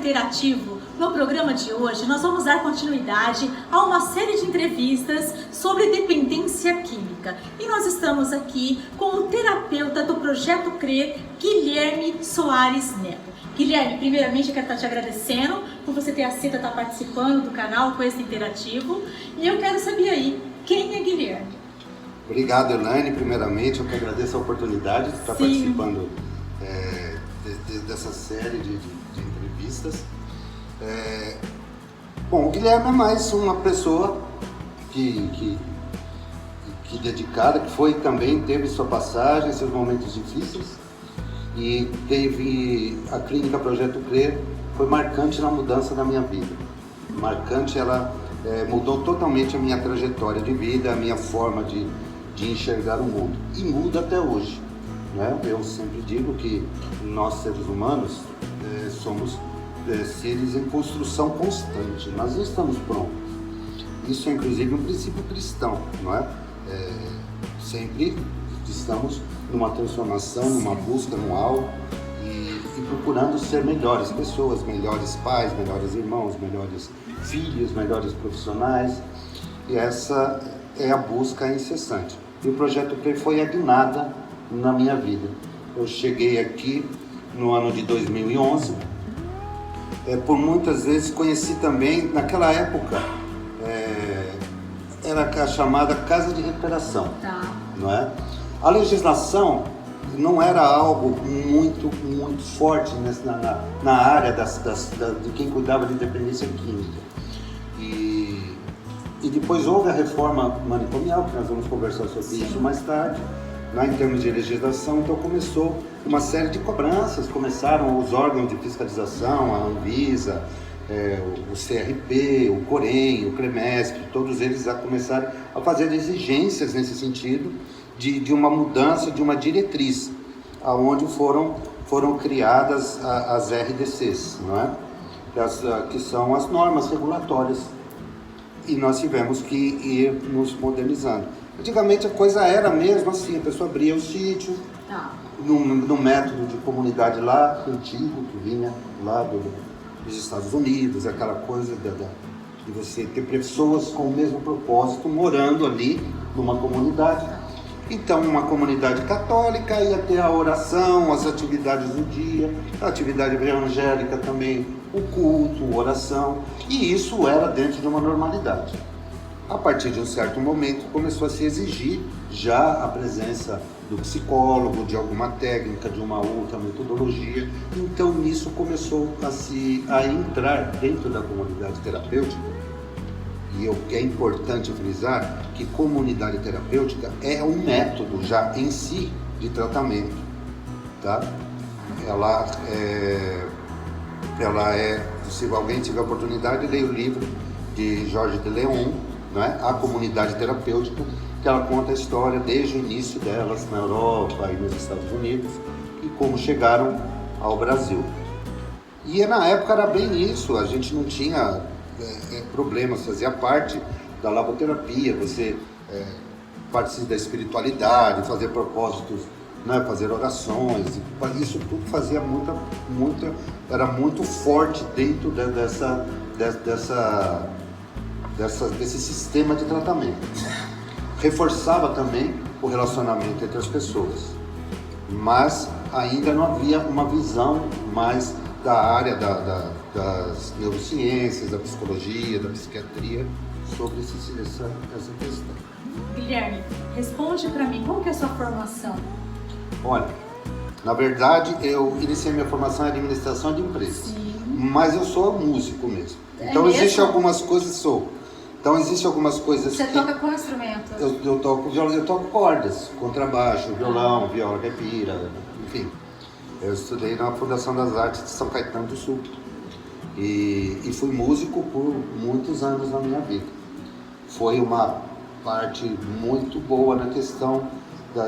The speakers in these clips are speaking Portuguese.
Interativo, no programa de hoje nós vamos dar continuidade a uma série de entrevistas sobre dependência química. E nós estamos aqui com o terapeuta do Projeto CRE, Guilherme Soares Neto. Guilherme, primeiramente eu quero estar te agradecendo por você ter aceito estar participando do canal Quest Interativo. E eu quero saber aí, quem é Guilherme? Obrigado, Elaine. Primeiramente, eu que agradeço a oportunidade de estar participando dessa série de entrevistas. Bom, o Guilherme é mais uma pessoa que dedicada, que teve sua passagem, seus momentos difíceis, e teve a clínica Projeto CRE, foi marcante na mudança da minha vida. Marcante, ela mudou totalmente a minha trajetória de vida, a minha forma de enxergar o mundo, e muda até hoje, né? Eu sempre digo que nós, seres humanos, somos seres em construção constante, nós não estamos prontos. Isso é inclusive um princípio cristão, não é? Sempre estamos numa transformação, numa busca, num algo, e procurando ser melhores pessoas, melhores pais, melhores irmãos, melhores filhos, melhores profissionais, e essa é a busca incessante. E o Projeto CRE foi a guinada na minha vida. Eu cheguei aqui no ano de 2011, por muitas vezes conheci também, naquela época, era a chamada Casa de Recuperação, não é? A legislação não era algo muito forte na área de quem cuidava de dependência química. E depois houve a reforma manicomial, que nós vamos conversar sobre isso mais tarde, em termos de legislação. Então começou uma série de cobranças, começaram os órgãos de fiscalização, a Anvisa, o CRP, o Corém, o CREMESP, todos eles começaram a fazer exigências nesse sentido de uma mudança, de uma diretriz, aonde foram criadas as RDCs, não é? Que são as normas regulatórias. E nós tivemos que ir nos modernizando. Antigamente a coisa era mesmo assim, a pessoa abria o sítio, no método de comunidade lá, antigo, que vinha lá dos Estados Unidos, aquela coisa de você ter pessoas com o mesmo propósito morando ali numa comunidade. Então, uma comunidade católica ia ter a oração, as atividades do dia, a atividade evangélica também, o culto, a oração, e isso era dentro de uma normalidade. A partir de um certo momento, começou a se exigir já a presença do psicólogo, de alguma técnica, de uma outra metodologia. Então, nisso começou a entrar dentro da comunidade terapêutica. E o que é importante frisar, que comunidade terapêutica é um método já em si de tratamento, tá? Ela é, se alguém tiver oportunidade, leia o livro de Jorge de Leon, né? A comunidade terapêutica, que ela conta a história desde o início delas na Europa e nos Estados Unidos e como chegaram ao Brasil. E na época era bem isso, a gente não tinha problemas, fazia parte da laboterapia, você participa da espiritualidade, fazer propósitos, né, fazer orações, isso tudo fazia era muito forte dentro desse sistema de tratamento. Reforçava também o relacionamento entre as pessoas, mas ainda não havia uma visão mais da área das neurociências, da psicologia, da psiquiatria sobre essa questão. Guilherme, responde para mim, qual que é a sua formação? Olha, na verdade eu iniciei minha formação em administração de empresas, mas eu sou músico mesmo. Então existem algumas coisas, Você toca qual instrumento? Eu toco violão, eu toco cordas, contrabaixo, violão, viola caipira, enfim. Eu estudei na Fundação das Artes de São Caetano do Sul e fui músico por muitos anos na minha vida. Foi uma parte muito boa na questão,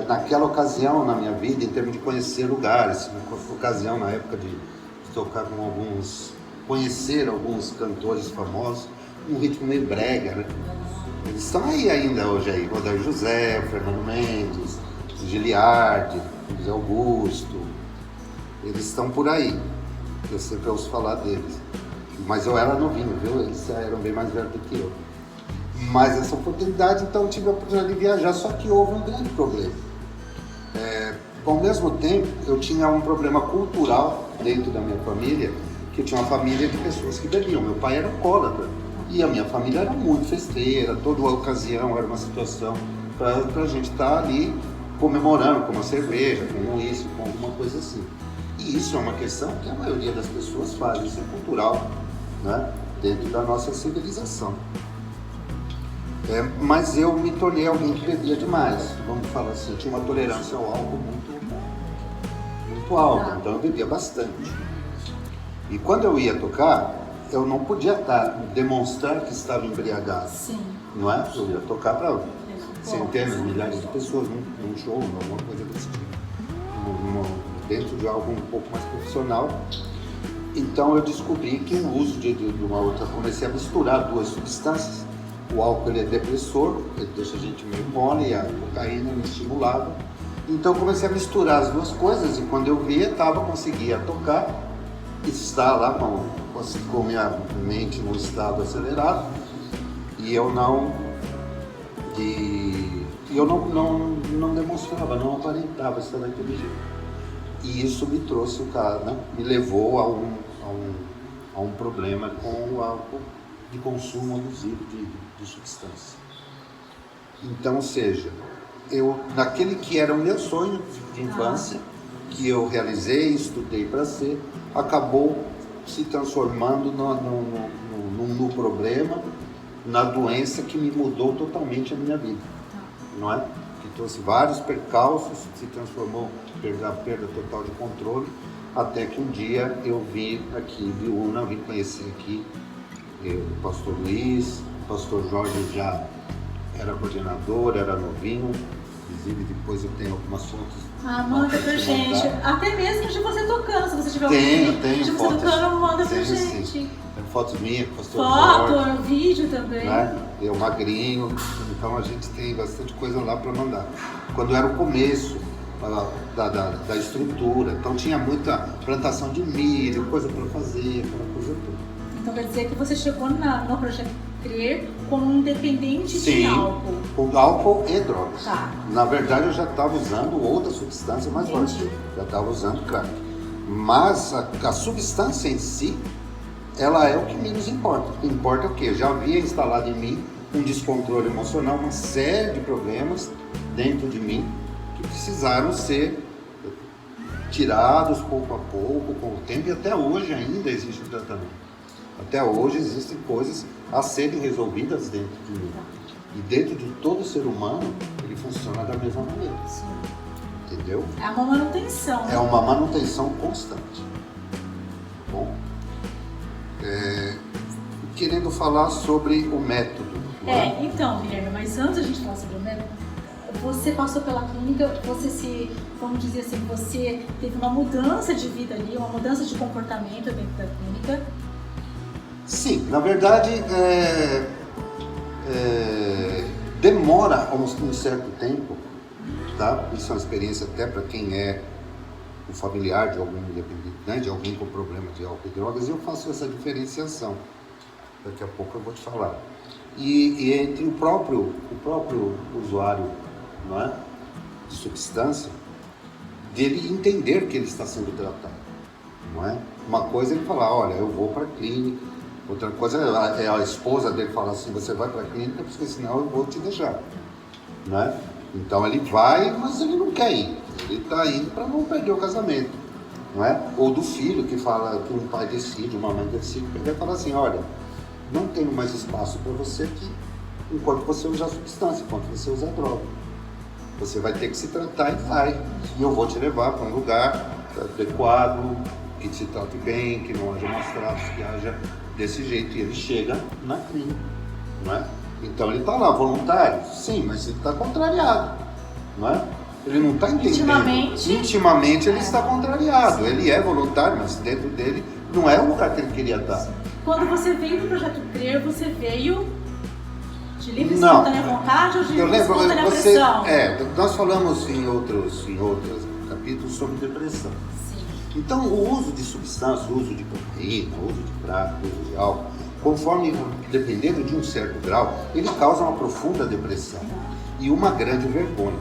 naquela ocasião na minha vida, em termos de conhecer lugares, na ocasião na época de tocar conhecer alguns cantores famosos, um ritmo meio brega, né? Eles estão aí ainda hoje, Rodair José, Fernando Mendes, Giliardi, José Augusto, eles estão por aí. Eu sempre ouço falar deles. Mas eu era novinho, viu? Eles eram bem mais velhos do que eu. Mas essa oportunidade, então, eu tive a oportunidade de viajar, só que houve um grande problema. Ao mesmo tempo, eu tinha um problema cultural dentro da minha família, que eu tinha uma família de pessoas que bebiam. Meu pai era alcoólatra e a minha família era muito festeira, toda ocasião era uma situação para a gente estar ali comemorando com uma cerveja, com um uísque, com alguma coisa assim. E isso é uma questão que a maioria das pessoas faz, isso é cultural, né? Dentro da nossa civilização. Mas eu me tornei alguém que bebia demais, vamos falar assim, eu tinha uma tolerância ao álcool muito alta, então eu bebia bastante. E quando eu ia tocar, eu não podia demonstrar que estava embriagado. Sim. Não é? Eu ia tocar para centenas, milhares de pessoas num show, alguma coisa desse tipo. Dentro de algo um pouco mais profissional. Então eu descobri que o uso de uma outra, comecei a misturar duas substâncias. O álcool ele é depressor, ele deixa a gente meio mole, e a cocaína me estimulava. Então eu comecei a misturar as duas coisas e quando eu via, conseguia tocar, estar lá com minha mente no estado acelerado e eu não demonstrava, não aparentava estar daquele jeito. E isso me trouxe me levou a um problema com o álcool, de consumo abusivo de substância. Então, ou seja, naquele que era o meu sonho de infância, que eu realizei, estudei para ser, acabou se transformando no problema, na doença que me mudou totalmente a minha vida, não é? Que trouxe vários percalços, se transformou a perda total de controle, até que um dia eu vim aqui em Biúna, vim conhecer aqui o pastor Luiz, o pastor Jorge já era coordenador, era novinho, inclusive depois eu tenho algumas fotos. Manda pra gente, até mesmo de você tocando, se você tiver tenho de você fotos, tocando, manda pra sim. gente. Tem fotos minhas com o pastor Jorge. Foto, vídeo também. Né? Eu magrinho, então a gente tem bastante coisa lá para mandar. Quando era o começo da estrutura, então tinha muita plantação de milho, coisa para fazer, aquela coisa toda. Então quer dizer que você chegou no Projeto Crer como um dependente de álcool. Com álcool e drogas. Tá. Na verdade eu já estava usando outra substância mais forte. Já estava usando crack. Mas a substância em si, ela é o que menos importa. O que importa é o quê? Já havia instalado em mim um descontrole emocional, uma série de problemas dentro de mim que precisaram ser tirados pouco a pouco, com o tempo, e até hoje ainda existe o tratamento. Até hoje existem coisas a serem resolvidas dentro de mim. E dentro de todo ser humano, ele funciona da mesma maneira. Sim. Entendeu? É uma manutenção. É uma manutenção constante. Bom, querendo falar sobre o método. Então, Guilherme, mas antes da gente falar sobre o método, você passou pela clínica, vamos dizer assim, você teve uma mudança de vida ali, uma mudança de comportamento dentro da clínica. Sim, na verdade, demora um certo tempo, tá? Isso é uma experiência até para quem é um familiar de algum independente, né? De alguém com problema de álcool e drogas, eu faço essa diferenciação. Daqui a pouco eu vou te falar. E entre o próprio usuário, não é? De substância, dele entender que ele está sendo tratado, não é? Uma coisa é ele falar, olha, eu vou para a clínica. Outra coisa é a esposa dele falar assim, você vai para a clínica porque senão eu vou te deixar, né? Então ele vai, mas ele não quer ir. Ele está indo para não perder o casamento, não é? Ou do filho que fala que um pai decide, uma mãe decide, ele vai falar assim, olha, não tenho mais espaço para você aqui enquanto você usar substância, enquanto você usar droga. Você vai ter que se tratar e vai. E eu vou te levar para um lugar adequado, que te trate bem, que não haja maus tratos, que haja desse jeito. E ele chega na clínica, não é? Então ele está lá, voluntário? Sim, mas ele está contrariado, não é? Ele não está entendendo. Intimamente ele está contrariado. Ele é voluntário, mas dentro dele não é o lugar que ele queria estar. Quando você veio do Projeto Crer, você veio de livre e espontânea vontade ou de livre e espontânea pressão? Nós falamos em outros capítulos sobre depressão. Sim. Então, o uso de substância, o uso de cocaína, o uso de crack, o uso de álcool, conforme, dependendo de um certo grau, ele causa uma profunda depressão e uma grande vergonha.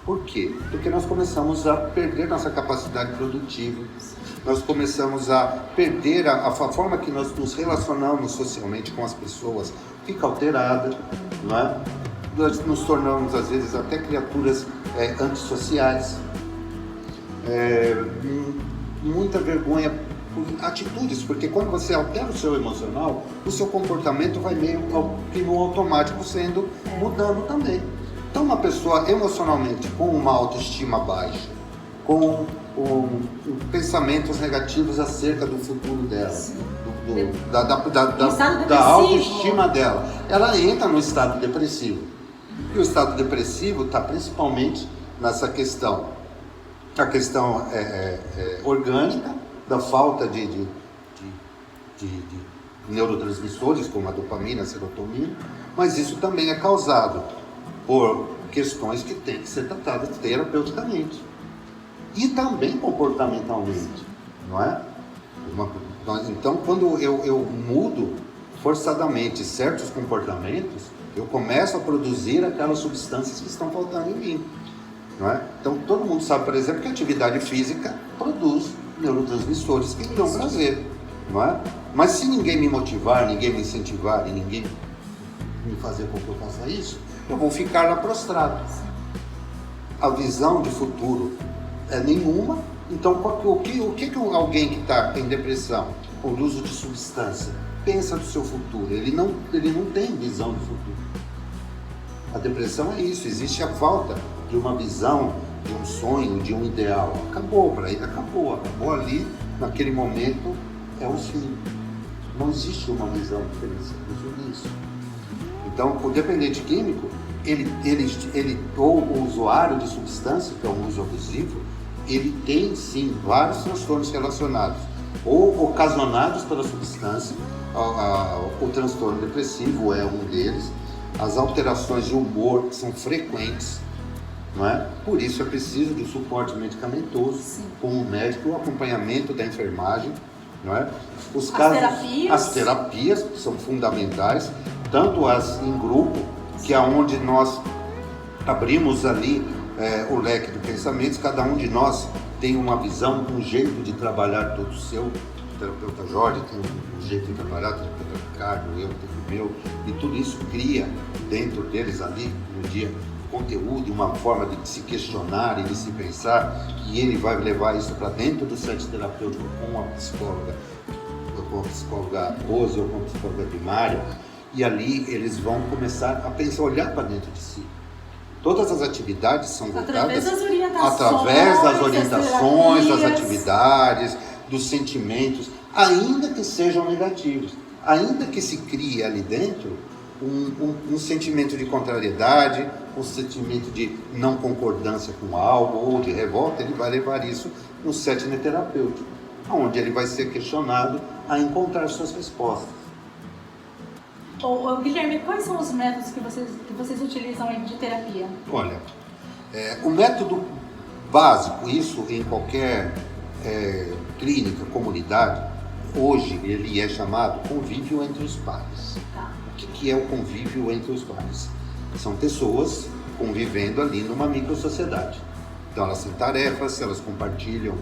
Por quê? Porque nós começamos a perder nossa capacidade produtiva, nós começamos a perder a forma que nós nos relacionamos socialmente com as pessoas, fica alterada, não é? Nós nos tornamos, às vezes, até criaturas antissociais, muita vergonha por atitudes, porque quando você altera o seu emocional, o seu comportamento vai meio que no automático sendo mudando também. Então, uma pessoa emocionalmente com uma autoestima baixa, com pensamentos negativos acerca do futuro dela, da autoestima dela, ela entra no estado depressivo. E o estado depressivo está principalmente nessa questão, a questão orgânica, da falta de neurotransmissores, como a dopamina, a serotonina, mas isso também é causado por questões que têm que ser tratadas terapeuticamente e também comportamentalmente, não é? Então, quando eu mudo forçadamente certos comportamentos, eu começo a produzir aquelas substâncias que estão faltando em mim, não é? Então, todo mundo sabe, por exemplo, que a atividade física produz neurotransmissores que dão prazer, não é? Mas se ninguém me motivar, ninguém me incentivar e ninguém me fazer com que eu faça isso, eu vou ficar lá prostrado. A visão de futuro é nenhuma. Então, o que alguém que está em depressão por uso de substância pensa do seu futuro? Ele não tem visão de futuro. A depressão é isso, existe a falta de uma visão, de um sonho, de um ideal. Acabou ali, naquele momento, é o fim. Não existe uma visão diferente disso. Então, o dependente químico, ou o usuário de substância, que é um uso abusivo, ele tem sim vários transtornos relacionados, ou ocasionados pela substância. O transtorno depressivo é um deles, as alterações de humor são frequentes, não é? Por isso é preciso de suporte medicamentoso, com o médico, o acompanhamento da enfermagem, não é? As terapias são fundamentais, tanto as em grupo, que é onde nós abrimos ali o leque de pensamentos, cada um de nós tem uma visão, um jeito de trabalhar todo o seu. O terapeuta Jorge tem um jeito de trabalhar, o terapeuta Ricardo, eu tenho o meu, e tudo isso cria dentro deles ali, no dia, conteúdo, uma forma de se questionar e de se pensar, e ele vai levar isso para dentro do set terapêutico com a psicóloga Rose ou com a psicóloga primária, e ali eles vão começar a pensar, olhar para dentro de si. Todas as atividades são voltadas através das orientações, das atividades, dos sentimentos, ainda que sejam negativos, ainda que se crie ali dentro um sentimento de contrariedade, um sentimento de não concordância com algo ou de revolta, ele vai levar isso no setting terapêutico, onde ele vai ser questionado a encontrar suas respostas. Guilherme, quais são os métodos que vocês utilizam de terapia? Olha, o método básico, isso em qualquer clínica, comunidade, hoje ele é chamado convívio entre os pares. Tá. O que é o convívio entre os pares? São pessoas convivendo ali numa microsociedade. Então elas têm tarefas, elas compartilham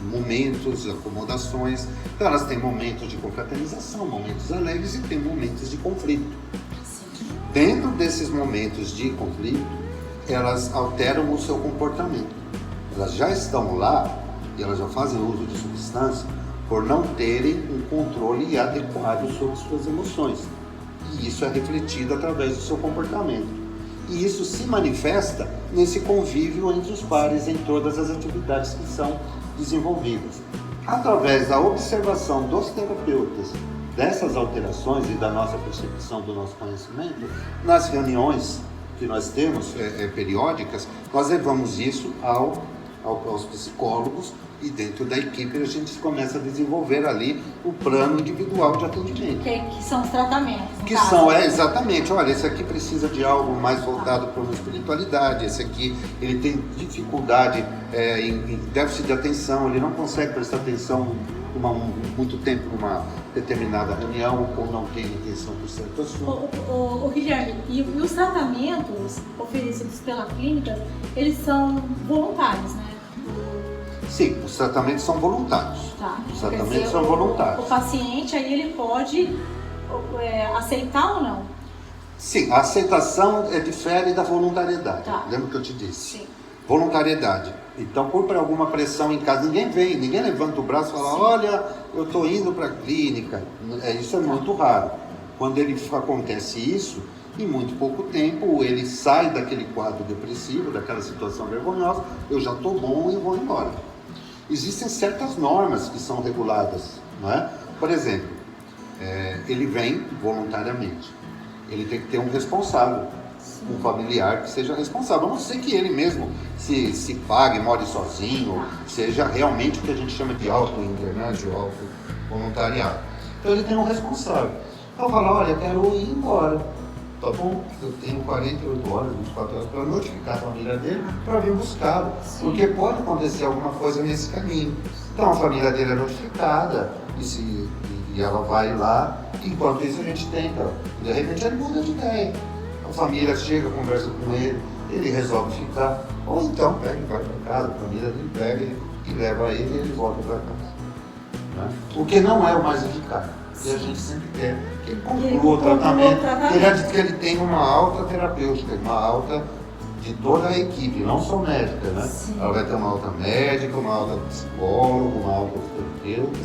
momentos, acomodações. Então elas têm momentos de confraternização, momentos alegres e tem momentos de conflito. Sim. Dentro desses momentos de conflito, elas alteram o seu comportamento. Elas já estão lá e elas já fazem uso de substância por não terem um controle adequado sobre suas emoções. E isso é refletido através do seu comportamento. E isso se manifesta nesse convívio entre os pares em todas as atividades que são desenvolvidas. Através da observação dos terapeutas dessas alterações e da nossa percepção, do nosso conhecimento, nas reuniões que nós temos periódicas, nós levamos isso ao aos psicólogos, e dentro da equipe a gente começa a desenvolver ali o plano individual de atendimento. Que são os tratamentos, no Que caso. são, exatamente, olha, esse aqui precisa de algo mais voltado para uma espiritualidade, esse aqui ele tem dificuldade em déficit de atenção, ele não consegue prestar atenção muito tempo numa determinada reunião, ou não tem atenção por certo assunto. O Guilherme, e os tratamentos oferecidos pela clínica, eles são voluntários, né? Sim, os tratamentos são voluntários. Tá. Os Quer tratamentos dizer, são voluntários. O paciente aí ele pode aceitar ou não? Sim, a aceitação difere da voluntariedade. Tá. Lembra que eu te disse? Sim. Voluntariedade. Então, por alguma pressão em casa, ninguém levanta o braço e fala, Sim. olha, eu estou indo para a clínica. Isso é muito raro. Quando acontece isso, em muito pouco tempo, ele sai daquele quadro depressivo, daquela situação vergonhosa, eu já estou bom e vou embora. Existem certas normas que são reguladas, não é? Por exemplo, ele vem voluntariamente. Ele tem que ter um responsável, um familiar que seja responsável. A não ser que ele mesmo se pague, more sozinho, seja realmente o que a gente chama de auto-internato, auto-voluntariado. Então ele tem um responsável. Então fala, olha, eu quero ir embora. Tá bom? Eu tenho 48 horas, 24 horas para notificar a família dele para vir buscá-lo. Porque pode acontecer alguma coisa nesse caminho. Então a família dele é notificada e ela vai lá. Enquanto isso a gente tenta. De repente ele muda de ideia. A família chega, conversa com ele resolve ficar. Ou então pega e vai para casa, a família dele pega e leva ele e ele volta para casa. Né? O que não é o mais eficaz. E a gente sempre quer que ele conclua o tratamento, que ele tenha uma alta terapêutica, uma alta de toda a equipe, não só médica, né? Sim. Ela vai ter uma alta médica, uma alta psicóloga, uma alta terapeuta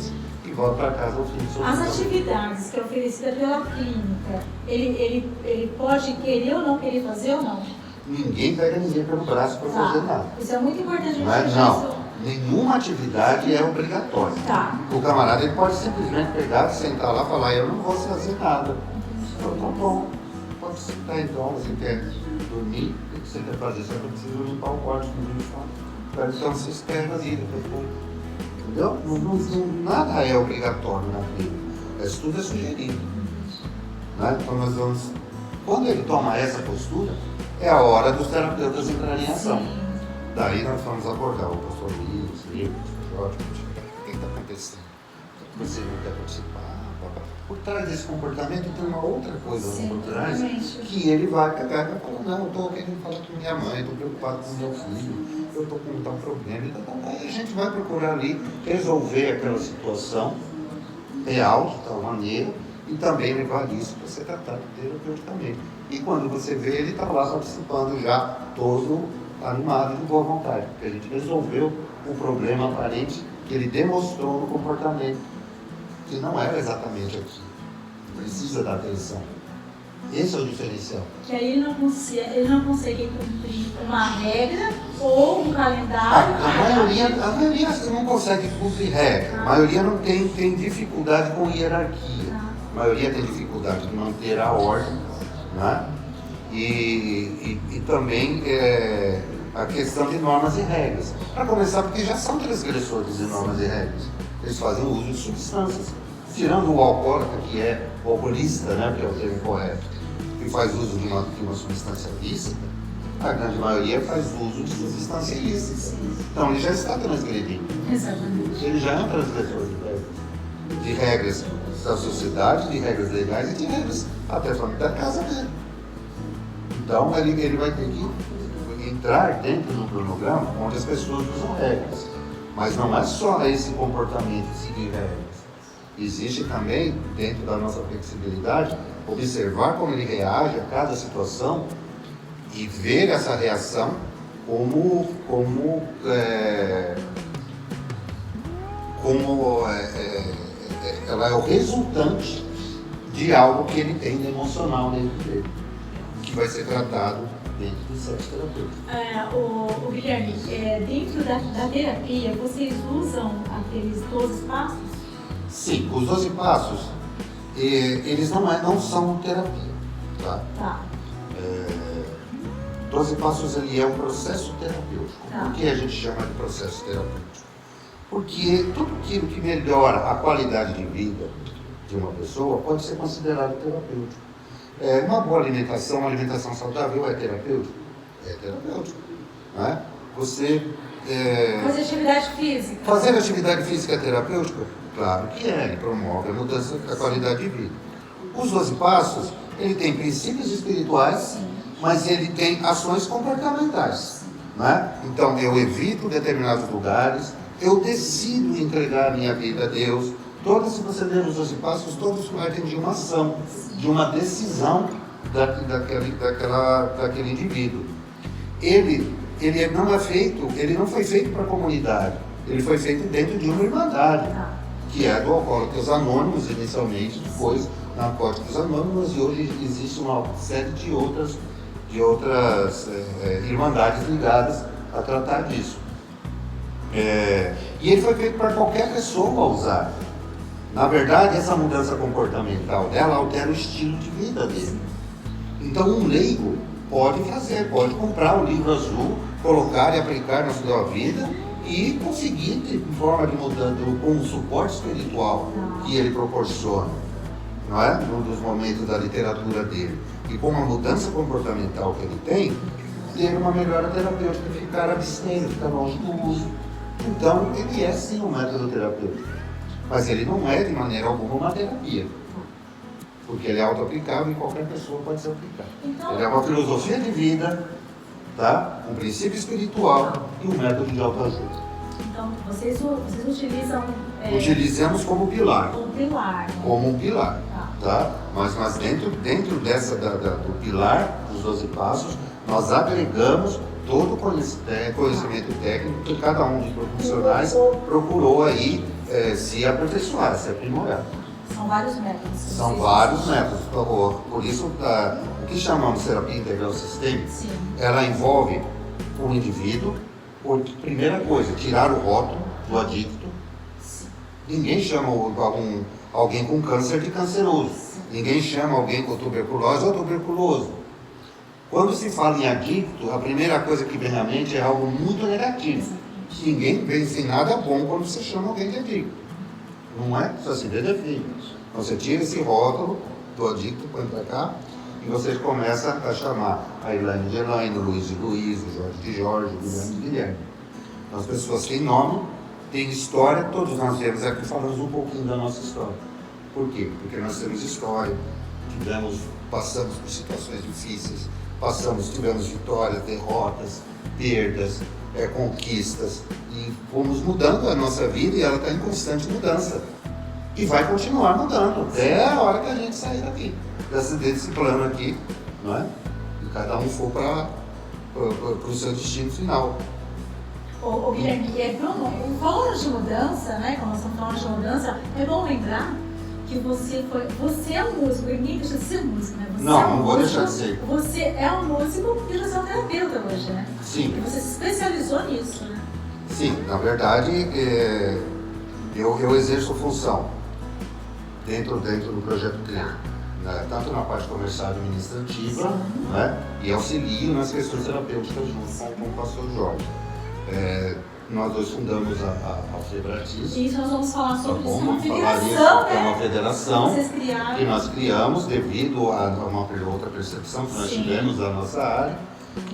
e volta para casa ao fim do seu As tratamento. atividades que é oferecida pela clínica, ele pode querer ou não querer fazer ou não? Ninguém pega ninguém pelo braço para fazer nada. Isso é muito importante a gente Mas deixar não, isso. nenhuma atividade é obrigatória. Tá. O camarada ele pode simplesmente pegar, sentar lá e falar, eu não vou fazer nada. Então, tá bom, pode sentar então, você quer dormir, o que você quer fazer? Você não precisa limpar o quarto do lixo. Então você espera ali, depois. Entendeu? Nada é obrigatório na clínica. Isso tudo é sugerido. Né? Então nós vamos. Quando ele toma essa postura, é a hora dos terapeutas entrarem em ação. Sim. Daí nós vamos abordar o pastor Luiz, o que está acontecendo? Você não quer participar? Por trás desse comportamento tem uma outra coisa por trás, exatamente. que ele vai pegar e vai falar, não, eu estou querendo falar com minha mãe, estou preocupado com meu filho, eu estou com tal problema. Então, aí a gente vai procurar ali resolver aquela situação real, de tal maneira, e também levar isso para ser tratado terapeuticamente. E quando você vê, ele está lá participando já todo animado de boa vontade, porque a gente resolveu o problema aparente que ele demonstrou no comportamento, que não era exatamente aquilo. Precisa da atenção. Esse é o diferencial. Que aí ele não consegue cumprir uma regra ou um calendário. A maioria não consegue cumprir regra. A maioria não tem dificuldade com hierarquia. A maioria tem dificuldade de manter a ordem, né? E também a questão de normas e regras. Para começar, porque já são transgressores de normas e regras. Eles fazem uso de substâncias. Tirando o alcoólatra, que é o alcoolista, né, que é o termo correto, que faz uso de uma substância lícita, a grande maioria faz uso de substância ilícita. Então ele já está transgredindo. Exatamente. Ele já é um transgressor de regras da sociedade, de regras legais e de regras até da casa dele. Então ele vai ter que entrar dentro do cronograma onde as pessoas usam regras. Mas não é só esse comportamento de seguir regras. Existe também, dentro da nossa flexibilidade, observar como ele reage a cada situação e ver essa reação como ela é o resultante de algo que ele tem de emocional dentro dele, que vai ser tratado dentro do sete terapêutico. O Guilherme, dentro da terapia, vocês usam aqueles 12 passos? Sim, os 12 passos, eles não são terapia, tá? Tá. 12 Passos ele é um processo terapêutico. Tá. Por que a gente chama de processo terapêutico? Porque tudo aquilo que melhora a qualidade de vida de uma pessoa pode ser considerado terapêutico. Uma boa alimentação, uma alimentação saudável é terapêutico? É terapêutico. Né? Você... Fazer atividade física. Fazer atividade física é terapêutico? Claro que é, ele promove a mudança da qualidade de vida. Os 12 Passos, ele tem princípios espirituais, Sim. mas ele tem ações comportamentais. Né? Então, eu evito determinados lugares, eu decido entregar a minha vida a Deus. Todos, se você ler os 12 Passos, todos partem de uma ação, de uma decisão daquele indivíduo. Ele não foi feito para a comunidade, ele foi feito dentro de uma irmandade, que é do Alcoólatras Anônimos inicialmente, depois Narcóticos Anônimos, e hoje existe uma série de outras irmandades ligadas a tratar disso. E ele foi feito para qualquer pessoa usar. Na verdade, essa mudança comportamental dela altera o estilo de vida dele. Então, um leigo pode comprar o livro azul, colocar e aplicar na sua vida e conseguir, em forma de mudança, com o suporte espiritual que ele proporciona, não é? Num dos momentos da literatura dele. E com a mudança comportamental que ele tem, ter uma melhora terapêutica, ficar abstêmio, ficar longe do uso. Então, ele é sim um método terapêutico, mas ele não é de maneira alguma uma terapia. Porque ele é auto-aplicável e qualquer pessoa pode ser aplicado. Então, ele é uma filosofia de vida, tá? Um princípio espiritual e um método de autoajuda. Então, vocês utilizam... Utilizamos como pilar. Como pilar. Né? Como um pilar, tá? Mas dentro do pilar dos 12 Passos, nós agregamos todo o conhecimento técnico que cada um dos profissionais procurou aí se aperfeiçoar, se aprimorar. São vários métodos. São vários métodos. Por isso, o que chamamos de terapia integral sistêmica, ela envolve o indivíduo, por primeira coisa, tirar o rótulo do adicto. Sim. Ninguém chama alguém com câncer de canceroso. Sim. Ninguém chama alguém com tuberculose ou tuberculoso. Quando se fala em adicto, a primeira coisa que vem à mente é algo muito negativo. Ninguém pensa em nada bom quando você chama alguém de adicto. Não é? Só se vê defeitos. Então você tira esse rótulo do adicto, põe para cá, e você começa a chamar a Elaine de Elaine, o Luiz de Luiz, o Jorge de Jorge, o Guilherme de Guilherme. Então as pessoas têm nome, têm história, todos nós viemos aqui falando um pouquinho da nossa história. Por quê? Porque nós temos história, passamos por situações difíceis, tivemos vitórias, derrotas, perdas, conquistas, e fomos mudando a nossa vida e ela está em constante mudança. E vai continuar mudando até a hora que a gente sair daqui, desse plano aqui, não é? E cada um for para o seu destino final. Ô Guilherme, falando de mudança, né? Quando nós estamos falando de mudança, é bom lembrar que você é um músico, ninguém deixa de ser músico, né? Não vou deixar de ser. Você é um músico e você é um terapeuta hoje, né? Sim. E você se especializou nisso, né? Sim, na verdade, eu exerço função dentro do projeto CREA, né? Tanto na parte comercial e administrativa, né? E auxilio nas questões terapêuticas junto com o pastor Jorge. Nós dois fundamos a Febratis. Isso nós vamos falar sobre isso. É uma federação, né? É uma federação que nós criamos devido a uma outra percepção que nós tivemos da nossa área.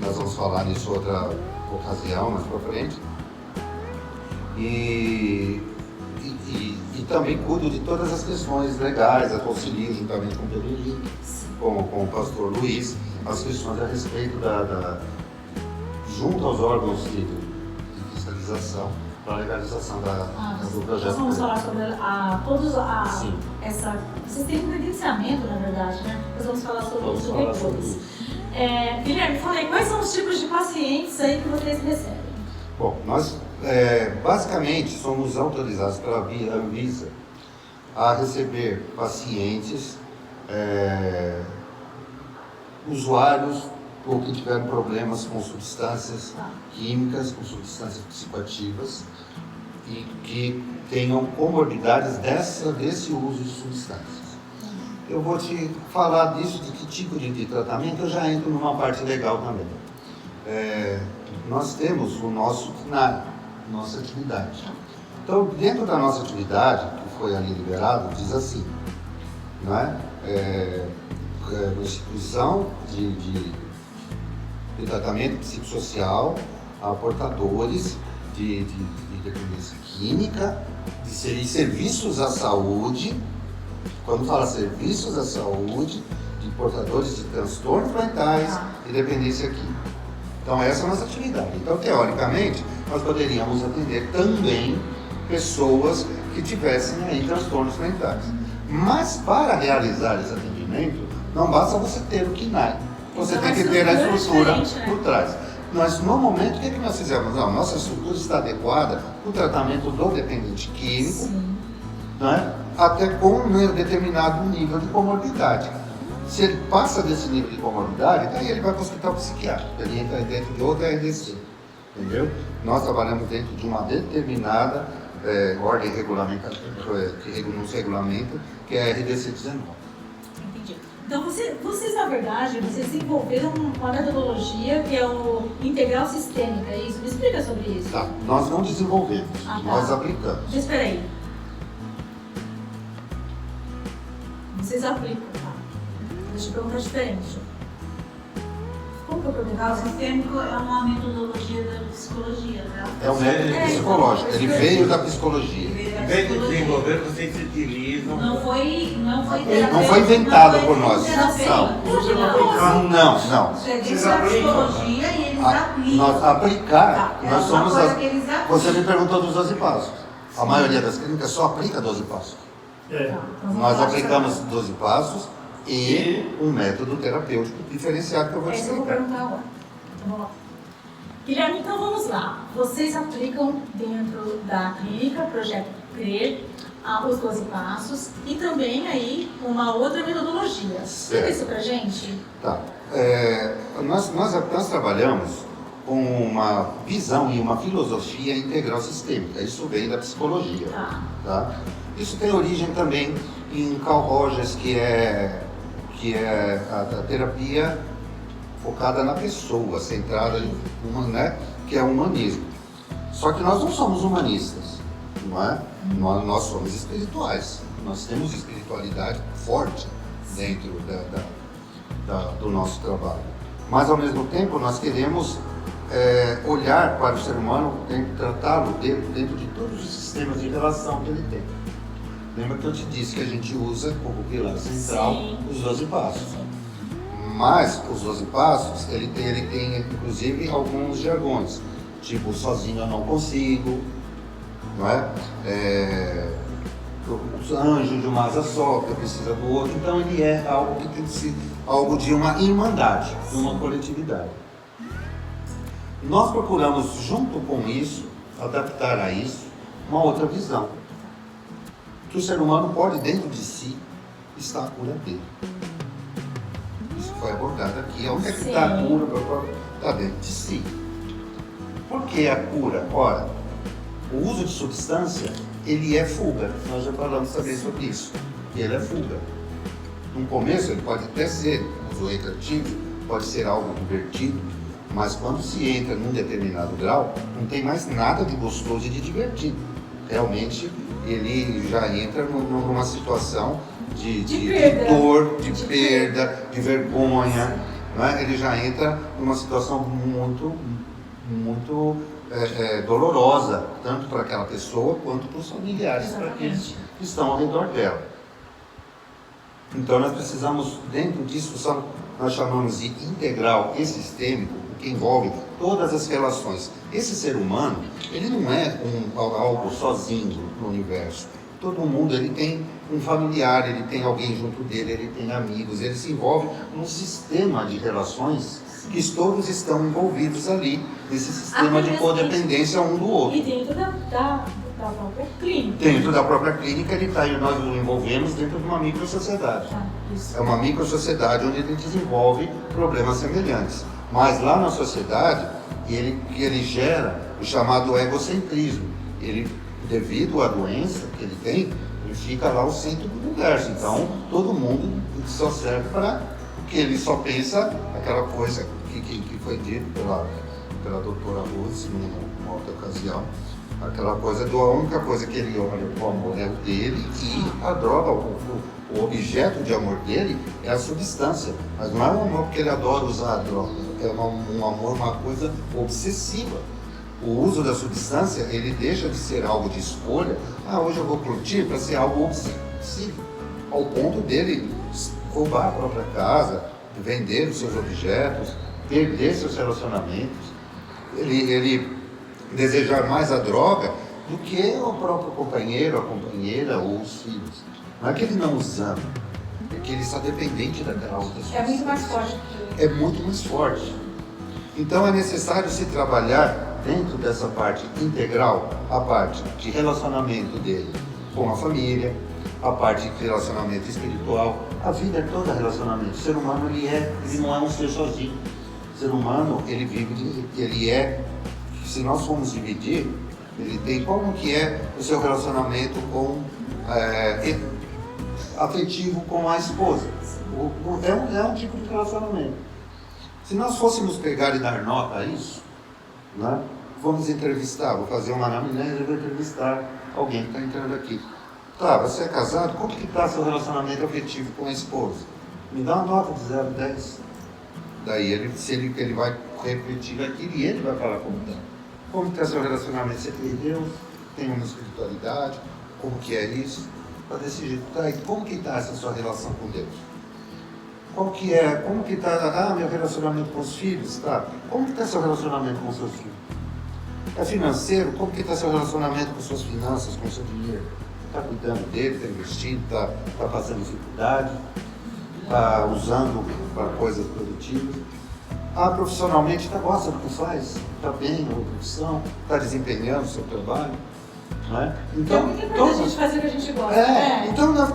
Nós vamos falar nisso outra ocasião, mais para frente. E também cuido de todas as questões legais, auxilio juntamente com o Pedro Henrique, com o pastor Luiz, as questões a respeito junto aos órgãos de fiscalização para a legalização do projeto. Nós vamos falar sobre vocês têm um credenciamento, na verdade, né? Nós vamos falar sobre isso depois. Guilherme, fala aí, quais são os tipos de pacientes aí que vocês recebem? Bom, nós basicamente somos autorizados pela Anvisa a receber pacientes, usuários ou que tiveram problemas com substâncias químicas, com substâncias psicoativas e que tenham comorbidades desse uso de substâncias. Eu vou te falar disso, de que tipo de tratamento, eu já entro numa parte legal também. nós temos o nosso KNAI, nossa atividade. Então, dentro da nossa atividade, que foi ali liberado, diz assim, não é? Uma instituição de tratamento psicossocial a portadores de dependência química, de serviços à saúde. Quando fala serviços à saúde, de portadores de transtornos mentais e dependência química. Então, essa é a nossa atividade. Então, teoricamente, nós poderíamos atender também pessoas que tivessem aí transtornos mentais. Mas, para realizar esse atendimento, não basta você ter o KNAI. Você tem que ter a estrutura por trás. Nós, no momento, o que nós fizemos? Não, nossa estrutura está adequada para o tratamento do dependente químico, né? Até com um determinado nível de comorbidade. Se ele passa desse nível de comorbidade, daí ele vai para o hospital psiquiátrico, ele entra dentro de outra RDC, entendeu? Nós trabalhamos dentro de uma determinada ordem regulamentar, que nos regulamenta, que é a RDC 19. Entendi. Então, vocês, na verdade, vocês desenvolveram uma metodologia que é o integral sistêmica, é isso? Me explica sobre isso. Tá. Nós não desenvolvemos, nós aplicamos. Mas espera aí. Vocês aplicam, tá? Deixa eu perguntar diferente. Como que eu pergunto? O sistêmico é uma metodologia da psicologia, né? É um método psicológico, ele veio da psicologia. Em vez de desenvolver, vocês se utilizam. Não foi Não foi inventado por nós. Não. Você disse a psicologia e eles aplicam. Nós aplicar, nós somos coisa que eles aplicam. Você me perguntou dos 12 passos. A maioria das clínicas só aplica 12 passos. Nós aplicamos 12 passos e um método terapêutico diferenciado que eu vou te Esse eu vou explicar. perguntar agora. Então, vamos lá. Guilherme, então vamos lá. Vocês aplicam dentro da clínica, Projeto CRER, os 12 passos e também aí uma outra metodologia. Explica isso pra gente. Tá. Nós trabalhamos com uma visão e uma filosofia integral sistêmica. Isso vem da psicologia. Tá? Isso tem origem também em Carl Rogers, que é a terapia focada na pessoa, centrada em né, que é o humanismo. Só que nós não somos humanistas, não é? Nós somos espirituais. Nós temos espiritualidade forte dentro do nosso trabalho. Mas, ao mesmo tempo, nós queremos olhar para o ser humano, tratá-lo dentro de todos os sistemas de relação que ele tem. Lembra que eu te disse que a gente usa como pilar central os 12 passos. Mas os 12 passos, ele tem inclusive alguns jargões, tipo sozinho eu não consigo, não é? Os anjos de uma asa só, que precisa do outro. Então ele é algo que tem que ser algo de uma irmandade, de uma coletividade. Nós procuramos, junto com isso, adaptar a isso uma outra visão. Que o ser humano pode, dentro de si, estar a cura dele. Isso foi abordado aqui. Onde é que está a cura? Está dentro de si. Por que a cura? Ora, o uso de substância, ele é fuga. Nós já falamos também sobre isso. Ele é fuga. No começo, ele pode até ser uso recreativo, pode ser algo divertido, mas quando se entra num determinado grau, não tem mais nada de gostoso e de divertido. Realmente, ele já entra numa situação de dor, de perda, de vergonha, né? Ele já entra numa situação muito dolorosa, tanto para aquela pessoa quanto para os familiares, para aqueles que estão ao redor dela. Então nós precisamos, dentro disso, nós chamamos de integral e sistêmico, que envolve todas as relações. Esse ser humano, ele não é algo sozinho no universo. Todo mundo, ele tem um familiar, ele tem alguém junto dele, ele tem amigos, ele se envolve num sistema de relações que todos estão envolvidos ali, nesse sistema de codependência um do outro. E dentro da própria clínica. Dentro da própria clínica, nós o envolvemos dentro de uma microsociedade. É uma microsociedade onde ele desenvolve problemas semelhantes. Mas lá na sociedade, ele gera o chamado egocentrismo. Ele, devido à doença que ele tem, ele fica lá o centro do universo. Então, todo mundo só serve para o que ele só pensa aquela coisa que foi dito pela doutora Rose numa outra ocasião, aquela coisa a única coisa que ele olha o amor é o dele, e a droga, o objeto de amor dele é a substância, mas não é um amor porque ele adora usar a droga, é um amor, uma coisa obsessiva. O uso da substância, ele deixa de ser algo de escolha, hoje eu vou curtir, para ser algo obsessivo, ao ponto dele roubar a própria casa, vender os seus objetos, perder seus relacionamentos, ele desejar mais a droga do que o próprio companheiro, a companheira ou os filhos. Não é que ele não os ama, é que ele está dependente daquela outra substância. É muito mais forte. É muito mais forte. Então é necessário se trabalhar dentro dessa parte integral, a parte de relacionamento dele com a família, a parte de relacionamento espiritual. A vida é toda relacionamento. O ser humano, ele não é um ser sozinho. O ser humano, ele vive, se nós formos dividir, ele tem como que é o seu relacionamento afetivo com a esposa. É um tipo de relacionamento. Se nós fôssemos pegar e dar nota a isso, né? Vamos entrevistar, vou fazer uma anamnese e vou entrevistar alguém que está entrando aqui. Tá, você é casado? Como que está seu relacionamento afetivo com a esposa? Me dá uma nota de 0 a 10. Daí ele vai repetir aquilo e ele vai falar como está. Como está seu relacionamento? Você tem Deus? Tem uma espiritualidade? Como que é isso? Para desse jeito. Tá, e como que está essa sua relação com Deus? Como que está, meu relacionamento com os filhos, tá? Como que está seu relacionamento com os seus filhos? É financeiro? Como que está seu relacionamento com suas finanças, com o seu dinheiro? Está cuidando dele, está investindo, está passando dificuldade, está usando para coisas produtivas? Profissionalmente gosta do que faz? Está bem na profissão? Está desempenhando o seu trabalho? Né? Então, é muito importante a gente fazer o que a gente gosta. Então nós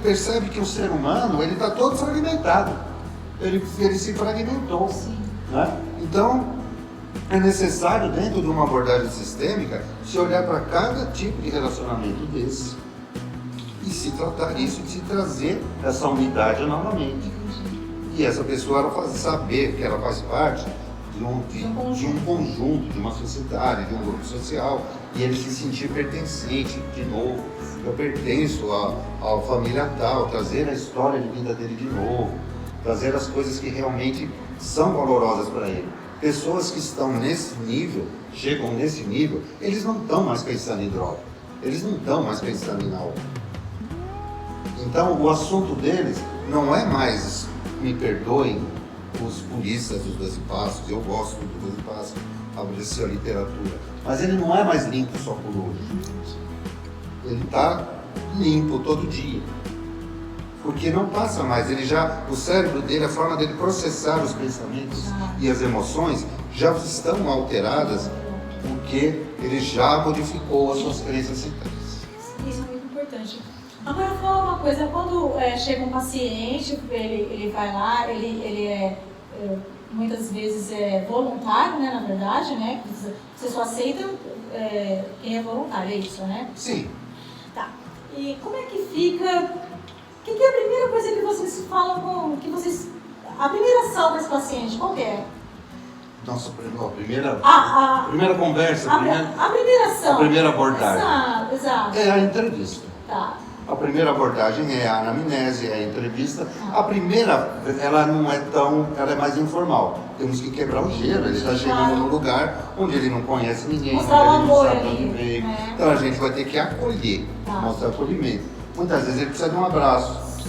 percebe que o ser humano, ele está todo fragmentado. Ele se fragmentou. Né? Então, é necessário, dentro de uma abordagem sistêmica, se olhar para cada tipo de relacionamento desse e se tratar isso e se trazer essa unidade novamente. E essa pessoa ela saber que ela faz parte de um conjunto, de uma sociedade, de um grupo social, e ele se sentir pertencente de novo. Eu pertenço à família tal, trazer a história de vida dele de novo, trazer as coisas que realmente são valorosas para ele. Pessoas que estão nesse nível, chegam nesse nível, eles não estão mais pensando em droga, eles não estão mais pensando em álcool. Então o assunto deles não é mais, me perdoem, os puristas dos 12 Passos, eu gosto dos 12 Passos, aprecio a literatura, mas ele não é mais limpo só por hoje. Ele está limpo todo dia. Porque não passa mais, o cérebro dele, a forma dele processar os pensamentos e as emoções já estão alteradas porque ele já modificou as suas crenças centrais. Isso é muito importante. Agora, fala uma coisa, quando chega um paciente, ele vai lá, ele muitas vezes é voluntário, né, na verdade, né? Você só aceita quem é voluntário, é isso, né? Sim. Tá. E como é que fica... O que é a primeira coisa que vocês falam a primeira ação desse paciente, qual que é? Nossa, primeira conversa, a primeira ação. A primeira abordagem. Exato. É a entrevista. Tá. A primeira abordagem é a anamnese, é a entrevista. A primeira, ela não é ela é mais informal. Temos que quebrar o gelo, ele está chegando num lugar onde ele não conhece ninguém, onde ele não sabe onde veio. Então a gente vai ter que acolher, mostrar acolhimento. Muitas vezes ele precisa de um abraço.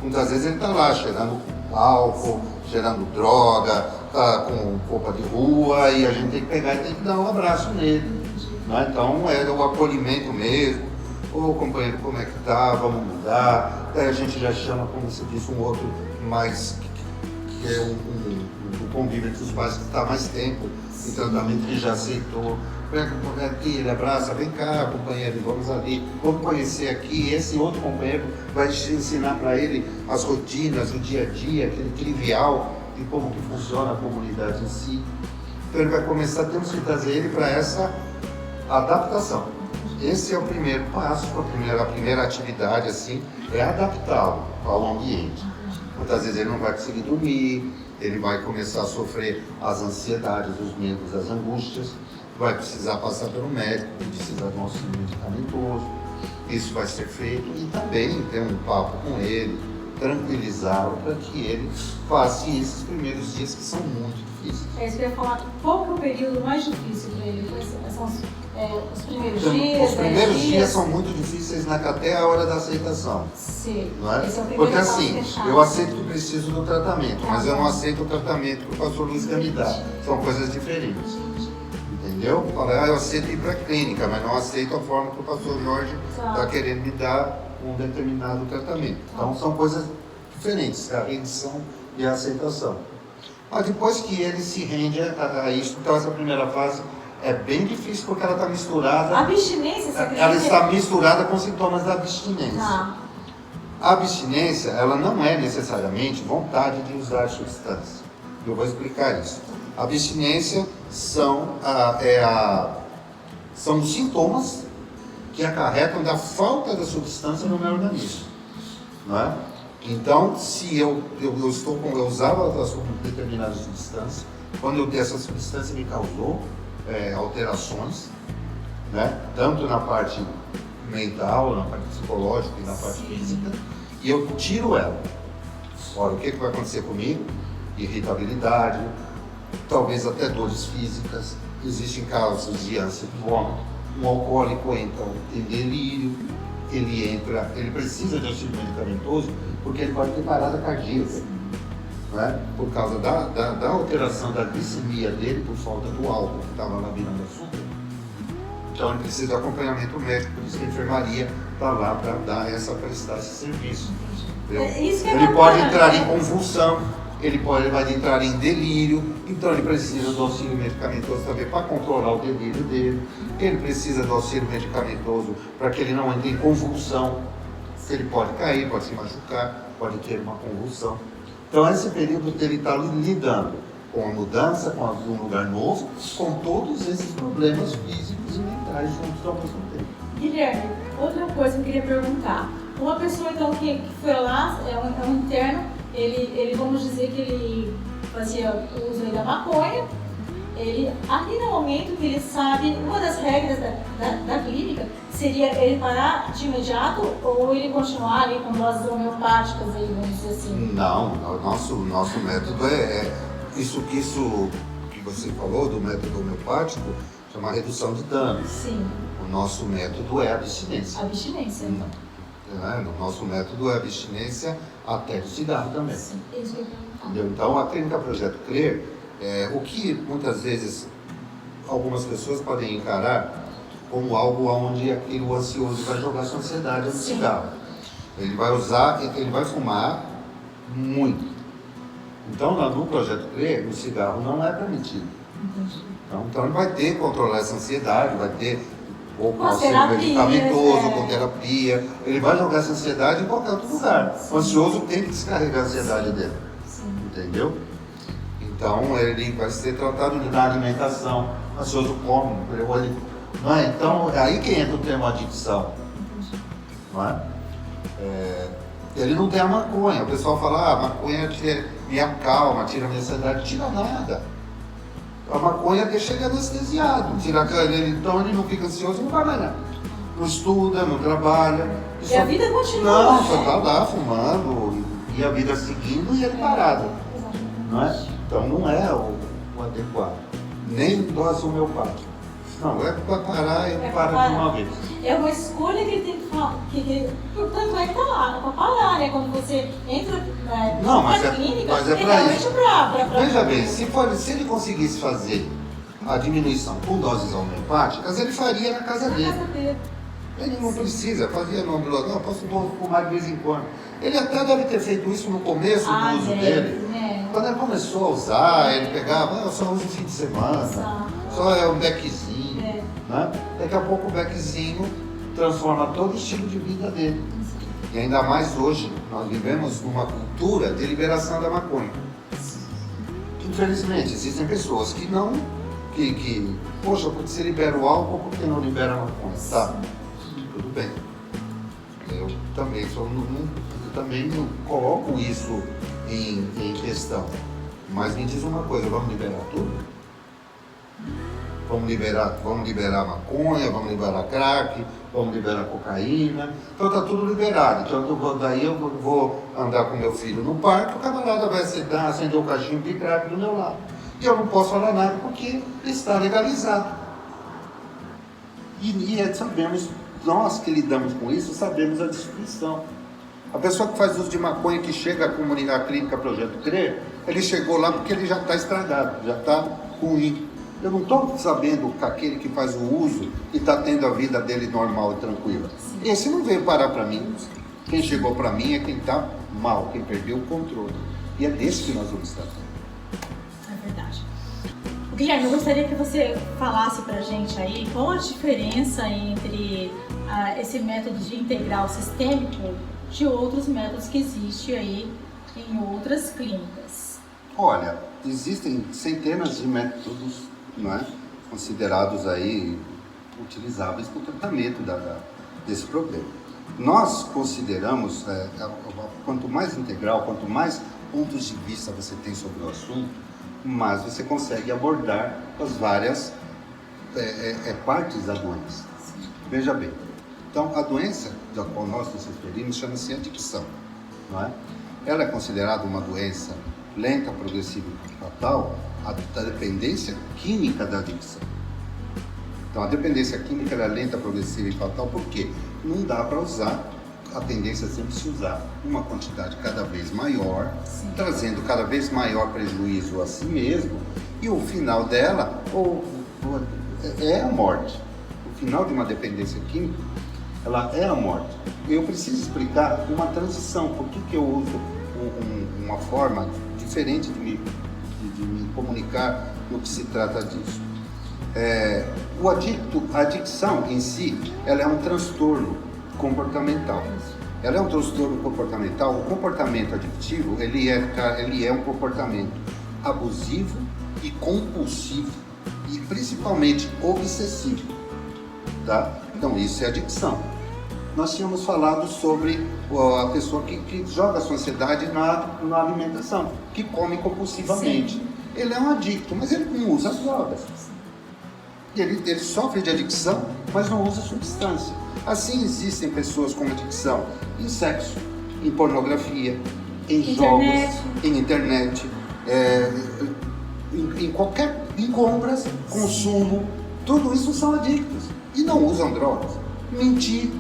Muitas vezes ele está lá cheirando álcool, cheirando droga, está com roupa de rua e a gente tem que pegar e tem que dar um abraço nele. Né? Então é o acolhimento mesmo. Ô companheiro, como é que tá? Vamos mudar. Daí a gente já chama, como se diz, um outro mais que é um convívio entre os pais que está mais tempo em tratamento, que já aceitou. Pega aqui, ele abraça, vem cá, companheiro, vamos ali, vamos conhecer aqui. Esse outro companheiro vai te ensinar para ele as rotinas, o dia a dia, aquele trivial de como que funciona a comunidade em si. Então ele vai começar, temos que trazer ele para essa adaptação. Esse é o primeiro passo, a primeira atividade assim, é adaptá-lo ao ambiente. Muitas vezes ele não vai conseguir dormir, ele vai começar a sofrer as ansiedades, os medos, as angústias, vai precisar passar pelo médico, precisar de um auxílio medicamentoso. Isso vai ser feito e também ter um papo com ele, tranquilizá-lo para que ele passe esses primeiros dias que são muito difíceis. É isso que eu ia falar. Qual que é o período mais difícil para ele? São os primeiros Então, dias? os primeiros 10 dias são muito difíceis até a hora da aceitação. Sim. Não é? Esse é o primeiro Porque passo assim, fechado. eu aceito que preciso do tratamento, mas eu não aceito o tratamento que o pastor Luiz quer me dar. São coisas diferentes. Entendeu? Fala, eu aceito ir para a clínica, mas não aceito a forma que o pastor Jorge está querendo me dar um determinado tratamento. Então são coisas diferentes, a rendição e a aceitação. Mas depois que ele se rende a isso, então essa primeira fase é bem difícil porque ela está misturada. A abstinência, você acredita? Ela está misturada com sintomas da abstinência. Tá. A abstinência, ela não é necessariamente vontade de usar substância. Eu vou explicar isso. A abstinência são os sintomas que acarretam da falta da substância no meu organismo. Não é? Então, se eu usava determinada substância, quando essa substância me causou alterações, né? Tanto na parte mental, na parte psicológica e na parte física, e eu tiro ela. Ora, o que vai acontecer comigo? Irritabilidade, talvez até dores físicas, existem casos de ânsia de vômito. Um alcoólico entra em delírio, ele precisa de auxílio medicamentoso porque ele pode ter parada cardíaca, né? Por causa da alteração da glicemia dele por falta do álcool que estava lá virando açúcar. Então ele precisa de acompanhamento médico, por isso que a enfermaria está lá para prestar esse serviço. Isso que é Ele bacana, pode entrar né? em convulsão, ele vai entrar em delírio, então ele precisa do auxílio medicamentoso também para controlar o delírio dele. Ele precisa do auxílio medicamentoso para que ele não entre em convulsão. Ele pode cair, pode se machucar, pode ter uma convulsão. Então esse período ele está lidando com a mudança, com um lugar novo, com todos esses problemas físicos e mentais juntos ao mesmo tempo. Guilherme, outra coisa que eu queria perguntar. Uma pessoa então que foi lá, é um interno, ele vamos dizer que ele fazia uso aí da maconha, ali no momento que ele sabe, uma das regras da clínica seria ele parar de imediato ou ele continuar ali com doses homeopáticas aí, vamos dizer assim? Não, o nosso método é isso que você falou do método homeopático, chama redução de danos. Sim. O nosso método é abstinência. Abstinência, então. O nosso método é abstinência até do cigarro também. Sim, isso que eu ia perguntar. Entendeu? Então, a clínica Projeto Crer, o que muitas vezes algumas pessoas podem encarar como algo onde aquele ansioso vai jogar sua ansiedade no cigarro. Ele vai fumar muito. Então, no Projeto Crer, o cigarro não é permitido. Então ele vai ter que controlar essa ansiedade, vai ter ou com auxílio medicamentoso, com terapia. Ele vai jogar essa ansiedade em qualquer outro lugar. O ansioso tem que descarregar a ansiedade dele. Entendeu? Então ele vai ser tratado na alimentação. O ansioso come, não é? Então é aí que entra o termo adicção. Não é? Ele não tem a maconha. O pessoal fala, a maconha me acalma, tira a minha ansiedade. Tira nada. A maconha deixa ele anestesiado. Então ele não fica ansioso, não vai mais nada. Não estuda, não trabalha. E a vida continua. Não, só está lá fumando e a vida seguindo e ele parado. Não é? Então não é o adequado. Nem dose homeopática. Não, é para parar e para de uma vez. É uma escolha que ele tem que falar. Portanto, vai estar lá, para parar, né? Quando você entra na clínica, mas é para realmente isso. pra Veja bem, se ele conseguisse fazer a diminuição com doses homeopáticas, ele faria na casa dele. Ele não precisa, fazia no ambulatório, não, posso fumar de vez em quando. Ele até deve ter feito isso no começo do uso dele. Né? Quando ele começou a usar, ele pegava, eu só uso no fim de semana, só é um beckzinho. Né? Daqui a pouco o beckzinho transforma todo o estilo de vida dele. E ainda mais hoje, nós vivemos numa cultura de liberação da maconha. Infelizmente, existem pessoas que não, poxa, porque se libera o álcool, por que não libera a maconha? Tá, tudo bem. Eu também não coloco isso em questão. Mas me diz uma coisa, vamos liberar tudo? Vamos liberar maconha, vamos liberar crack, vamos liberar cocaína. Então está tudo liberado. Então daí eu vou andar com meu filho no parque, o camarada vai acender o cachimbo de crack do meu lado. E eu não posso falar nada porque está legalizado. E sabemos, nós que lidamos com isso, sabemos a destruição. A pessoa que faz uso de maconha, que chega à comunidade clínica Projeto CRE, ele chegou lá porque ele já está estragado, já está ruim. Eu não estou sabendo que aquele que faz o uso e está tendo a vida dele normal e tranquila. Esse não veio parar para mim. Quem chegou para mim é quem está mal, quem perdeu o controle. E é desse que nós vamos tratar. É verdade. Guilherme, eu gostaria que você falasse pra gente aí qual a diferença entre esse método de integral sistêmico de outros métodos que existem aí em outras clínicas. Olha, existem centenas de métodos, não é, considerados aí utilizáveis para o tratamento desse problema. Nós consideramos, quanto mais integral, quanto mais pontos de vista você tem sobre o assunto, mais você consegue abordar as várias partes da doença. Veja bem, então a doença da qual nós nos referimos chama-se adicção, não é? Ela é considerada uma doença lenta, progressiva e fatal, da dependência química da adicção. Então a dependência química é lenta, progressiva e fatal, por quê? Não dá para usar, a tendência é sempre se usar uma quantidade cada vez maior, trazendo cada vez maior prejuízo a si mesmo, e o final dela é a morte. O final de uma dependência química, ela é a morte. Eu preciso explicar uma transição, por que eu uso uma forma diferente de me comunicar no que se trata disso. A adicção em si, ela é um transtorno comportamental. Ela é um transtorno comportamental. O comportamento adictivo, ele é um comportamento abusivo e compulsivo e principalmente obsessivo, tá? Então isso é adicção. Nós tínhamos falado sobre a pessoa que joga a sua ansiedade na alimentação, que come compulsivamente. Sim. Ele é um adicto, mas ele não usa drogas. Ele sofre de adicção, mas não usa substância. Assim existem pessoas com adicção em sexo, em pornografia, em jogos, em internet, em compras, consumo. Tudo isso são adictos e não usam drogas. Mentir,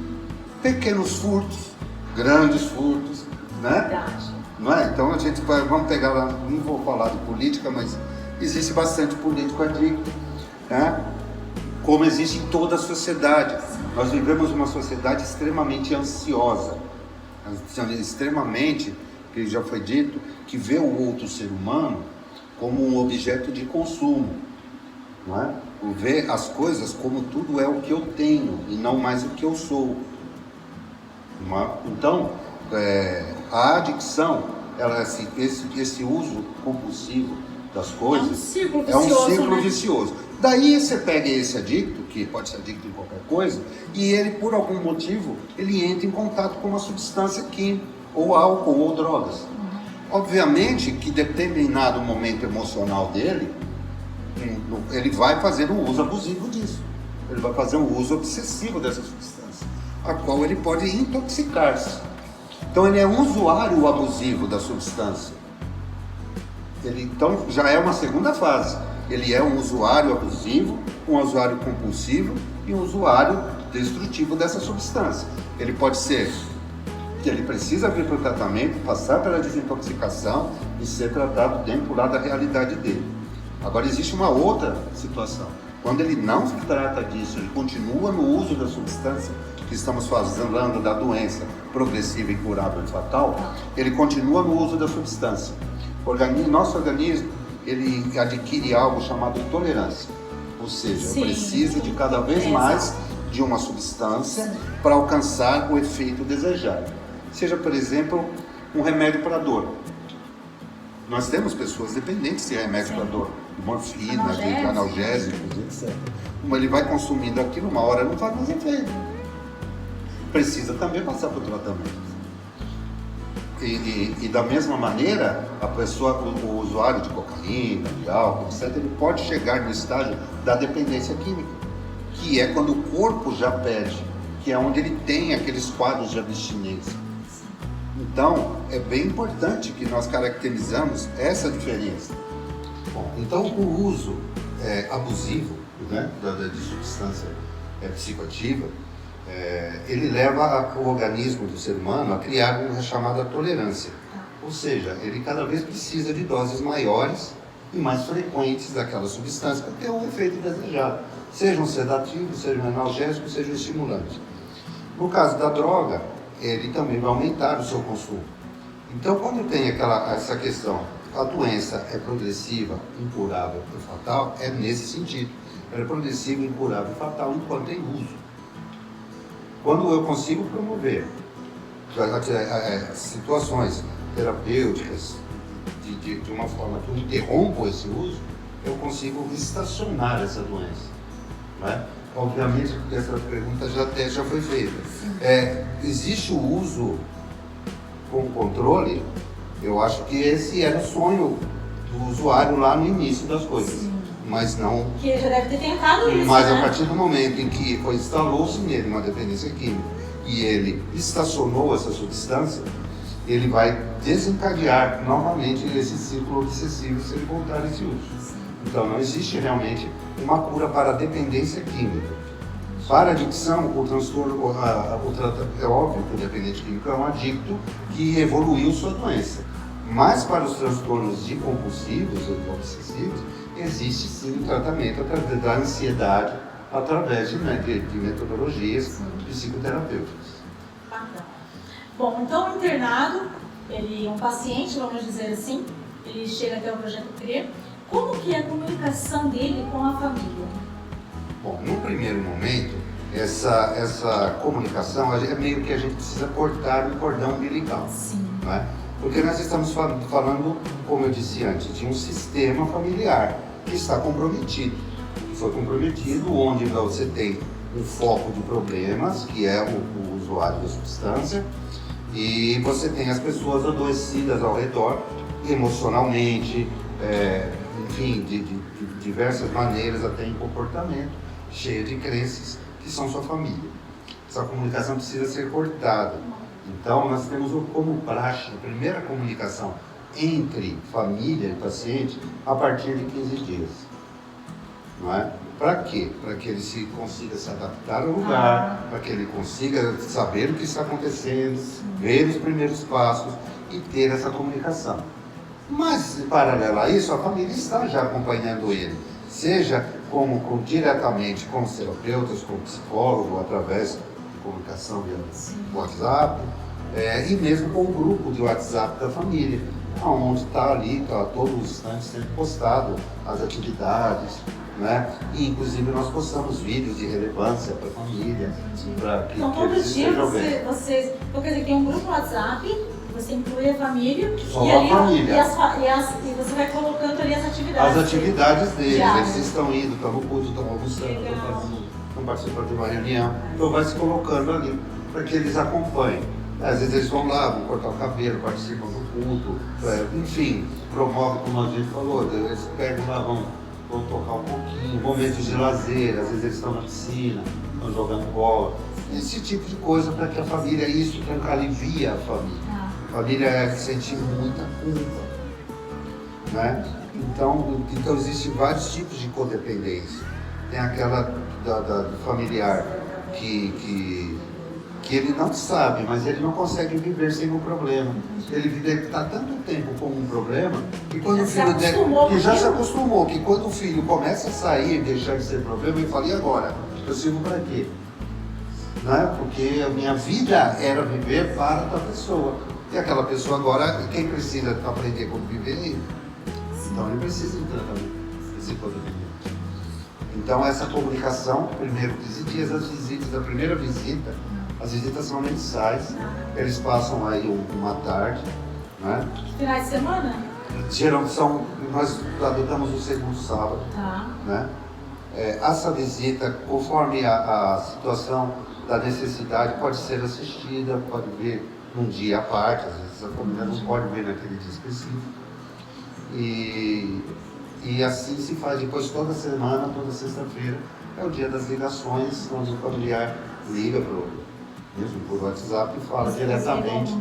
pequenos furtos, grandes furtos, né? Verdade. Não é? Então a gente vamos pegar lá, não vou falar de política, mas existe bastante político adicto, né? Como existe em toda a sociedade. Nós vivemos uma sociedade extremamente ansiosa, extremamente, que já foi dito, que vê o outro ser humano como um objeto de consumo, não é? Vê as coisas como tudo é o que eu tenho e não mais o que eu sou. Então, a adicção, esse uso compulsivo das coisas, é um ciclo vicioso. Daí você pega esse adicto, que pode ser adicto em qualquer coisa, e ele, por algum motivo, ele entra em contato com uma substância química, ou álcool, ou drogas. Obviamente que, em determinado momento emocional dele, ele vai fazer um uso abusivo disso. Ele vai fazer um uso obsessivo dessa substância, a qual ele pode intoxicar-se. Então ele é um usuário abusivo da substância. Então já é uma segunda fase. Ele é um usuário abusivo, um usuário compulsivo e um usuário destrutivo dessa substância. Ele pode ser que ele precisa vir para o tratamento, passar pela desintoxicação e ser tratado dentro lá da realidade dele. Agora existe uma outra situação. Quando ele não se trata disso, ele continua no uso da substância, que estamos falando da doença progressiva, incurável e fatal, ele continua no uso da substância. Nosso organismo, ele adquire algo chamado tolerância. Ou seja, eu preciso de cada vez mais de uma substância para alcançar o efeito desejado. Seja, por exemplo, um remédio para dor. Nós temos pessoas dependentes de remédio para dor, de morfina, de analgésicos, etc. Ele vai consumindo aquilo, uma hora não faz mais efeito. Precisa também passar por tratamento. E da mesma maneira, a pessoa, o usuário de cocaína, de álcool, etc., ele pode chegar no estágio da dependência química, que é quando o corpo já perde, que é onde ele tem aqueles quadros de abstinência. Então, é bem importante que nós caracterizamos essa diferença. Bom, então, o uso abusivo, né, de substância psicoativa, ele leva o organismo do ser humano a criar uma chamada tolerância. Ou seja, ele cada vez precisa de doses maiores e mais frequentes daquela substância para ter um efeito desejado. Sejam sedativos, sejam analgésicos, sejam estimulantes. No caso da droga, ele também vai aumentar o seu consumo. Então, quando tem essa questão, a doença é progressiva, incurável e fatal, é nesse sentido. Ela é progressiva, incurável e fatal enquanto tem uso. Quando eu consigo promover situações terapêuticas de uma forma que eu interrompo esse uso, eu consigo estacionar essa doença. Não é? Obviamente, porque essa pergunta já foi feita. Existe o uso com controle? Eu acho que esse era o sonho do usuário lá no início das coisas. Sim. Mas não. Que ele já deve ter tentado isso. Mas né? A partir do momento em que instalou-se nele uma dependência química e ele estacionou essa substância, ele vai desencadear novamente esse ciclo obsessivo se ele voltar a esse uso. Então não existe realmente uma cura para a dependência química. Para a adicção, o transtorno, é óbvio que o dependente químico é um adicto que evoluiu sua doença. Mas para os transtornos de compulsivos ou obsessivos, existe sim um tratamento através da ansiedade, através de metodologias psicoterapêuticas. Bacana. Bom, então o internado, ele é um paciente, vamos dizer assim, ele chega até o Projeto CRE. Como que é a comunicação dele com a família? Bom, no primeiro momento, essa comunicação é meio que a gente precisa cortar um cordão umbilical. Sim. Não é? Porque nós estamos falando, como eu disse antes, de um sistema familiar que está comprometido. Foi comprometido onde você tem um foco de problemas, que é o usuário da substância, e você tem as pessoas adoecidas ao redor, emocionalmente, enfim, de diversas maneiras, até em comportamento, cheio de crenças, que são sua família. Essa comunicação precisa ser cortada. Então, nós temos como praxe a primeira comunicação entre família e paciente a partir de 15 dias. Não é? Para quê? Para que ele consiga se adaptar ao lugar, para que ele consiga saber o que está acontecendo, ver os primeiros passos e ter essa comunicação. Mas, paralelo a isso, a família está já acompanhando ele, seja diretamente com os terapeutas, com o psicólogo, através de comunicação via WhatsApp, e mesmo com o grupo de WhatsApp da família, onde está ali, está todos os instantes sendo postado as atividades, né? E inclusive nós postamos vídeos de relevância para a família, para que então todo dia vocês, quer dizer, tem um grupo no WhatsApp, você inclui a família, só e, ali, a família. E você vai colocando ali as atividades. As atividades deles, eles estão indo, estão no culto, estão almoçando, estão participando de uma reunião, então vai se colocando ali para que eles acompanhem. Às vezes eles vão lá, vão cortar o cabelo, participam do culto, enfim, promovem, como a gente falou, eles pegam lá, vão tocar um pouquinho, momentos de lazer, às vezes eles estão na piscina, estão jogando bola, esse tipo de coisa para que a família, isso que alivia a família. A família sente muita culpa, né? Então existem vários tipos de codependência. Tem aquela do familiar que ele não sabe, mas ele não consegue viver sem um problema. Ele está tanto tempo com um problema que quando o filho dele já se acostumou, que quando o filho começa a sair e deixar de ser problema, ele fala, e agora? Eu sirvo para quê? Né? Porque a minha vida era viver para outra pessoa. E aquela pessoa agora, quem precisa aprender como viver é ele. Então ele precisa de tratamento, esse codependente. Então essa comunicação, primeiro 15 dias, as visitas, a primeira visita, as visitas são mensais, eles passam aí uma tarde, né? Finais de semana? Geralmente nós adotamos o segundo sábado, né? Essa visita, conforme a situação da necessidade, pode ser assistida, pode vir num dia à parte, às vezes a família não pode ver naquele dia específico. E assim se faz depois toda semana, toda sexta-feira, é o dia das ligações, onde o familiar liga mesmo por WhatsApp e fala diretamente.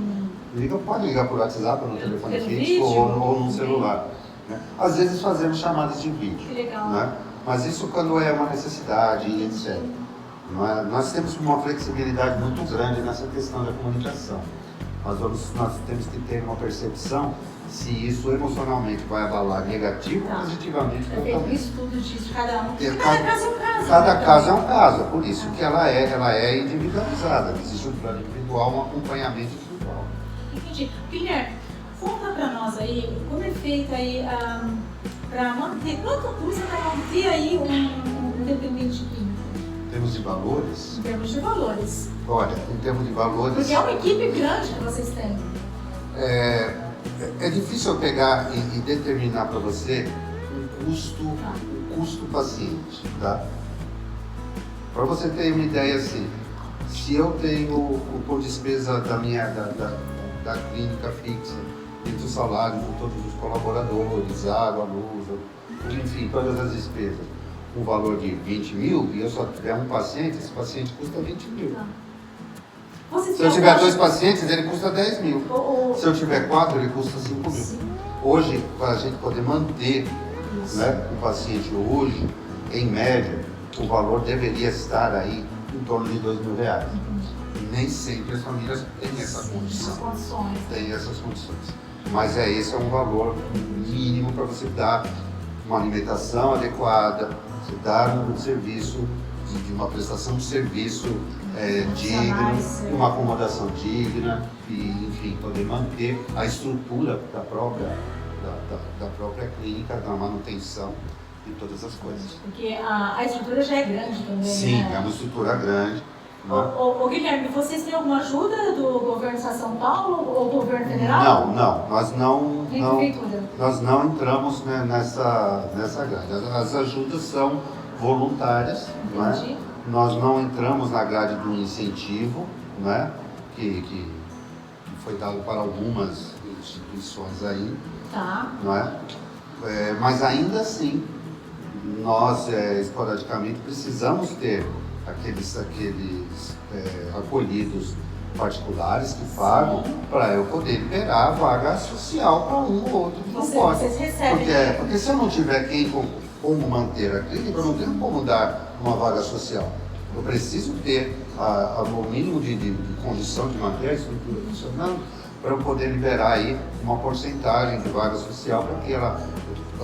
Pode ligar por WhatsApp, no telefone fixo ou no celular. Né? Às vezes fazemos chamadas de vídeo. Que legal. Né? Mas isso quando é uma necessidade, etc. Nós temos uma flexibilidade muito grande nessa questão da comunicação. Nós temos que ter uma percepção se isso emocionalmente vai abalar negativo ou positivamente. Tem um estudo disso, cada um. Cada caso é um caso. Cada caso é um caso, por isso que ela é individualizada. Existe um plano individual, um acompanhamento individual. Entendi. Guilherme, conta pra nós aí, como é feito aí para manter, quanto custa para manter aí um dependente químico? Em termos de valores? Em termos de valores. Olha, em termos de valores... Porque é uma equipe grande que vocês têm. É difícil eu pegar e determinar para você um custo paciente, tá? Para você ter uma ideia assim, se eu tenho por despesa da clínica fixa, entre o salário de todos os colaboradores, água, luz, enfim, todas as despesas, um valor de 20 mil, e eu só tiver um paciente, esse paciente custa 20 mil. Se eu tiver 2 pacientes, ele custa 10 mil. Se eu tiver 4, ele custa 5 mil. Hoje, para a gente poder manter, né, o paciente hoje, em média, o valor deveria estar aí em torno de 2 mil reais. E nem sempre as famílias têm essa condição. Tem essas condições. Mas esse é um valor mínimo para você dar uma alimentação adequada, você dar um serviço, de uma prestação de serviço digno, uma acomodação digna e, enfim, poder manter a estrutura da própria clínica, da manutenção e todas as coisas. Porque a estrutura já é grande também, Sim, né? é uma estrutura grande. Ô, Guilherme, vocês têm alguma ajuda do governo de São Paulo ou do governo federal? Não, nós não entramos, né, nessa grade. As ajudas são voluntárias, né? Nós não entramos na grade do incentivo, né, que foi dado para algumas instituições aí, Tá. não é? Mas ainda assim, nós esporadicamente precisamos ter aqueles acolhidos particulares que pagam para eu poder liberar a vaga social para um ou outro que não pode. Vocês recebem. Porque se eu não tiver como manter a clínica, eu não tenho como dar uma vaga social. Eu preciso ter o mínimo de condição de manter a estrutura funcionando para eu poder liberar aí uma porcentagem de vaga social para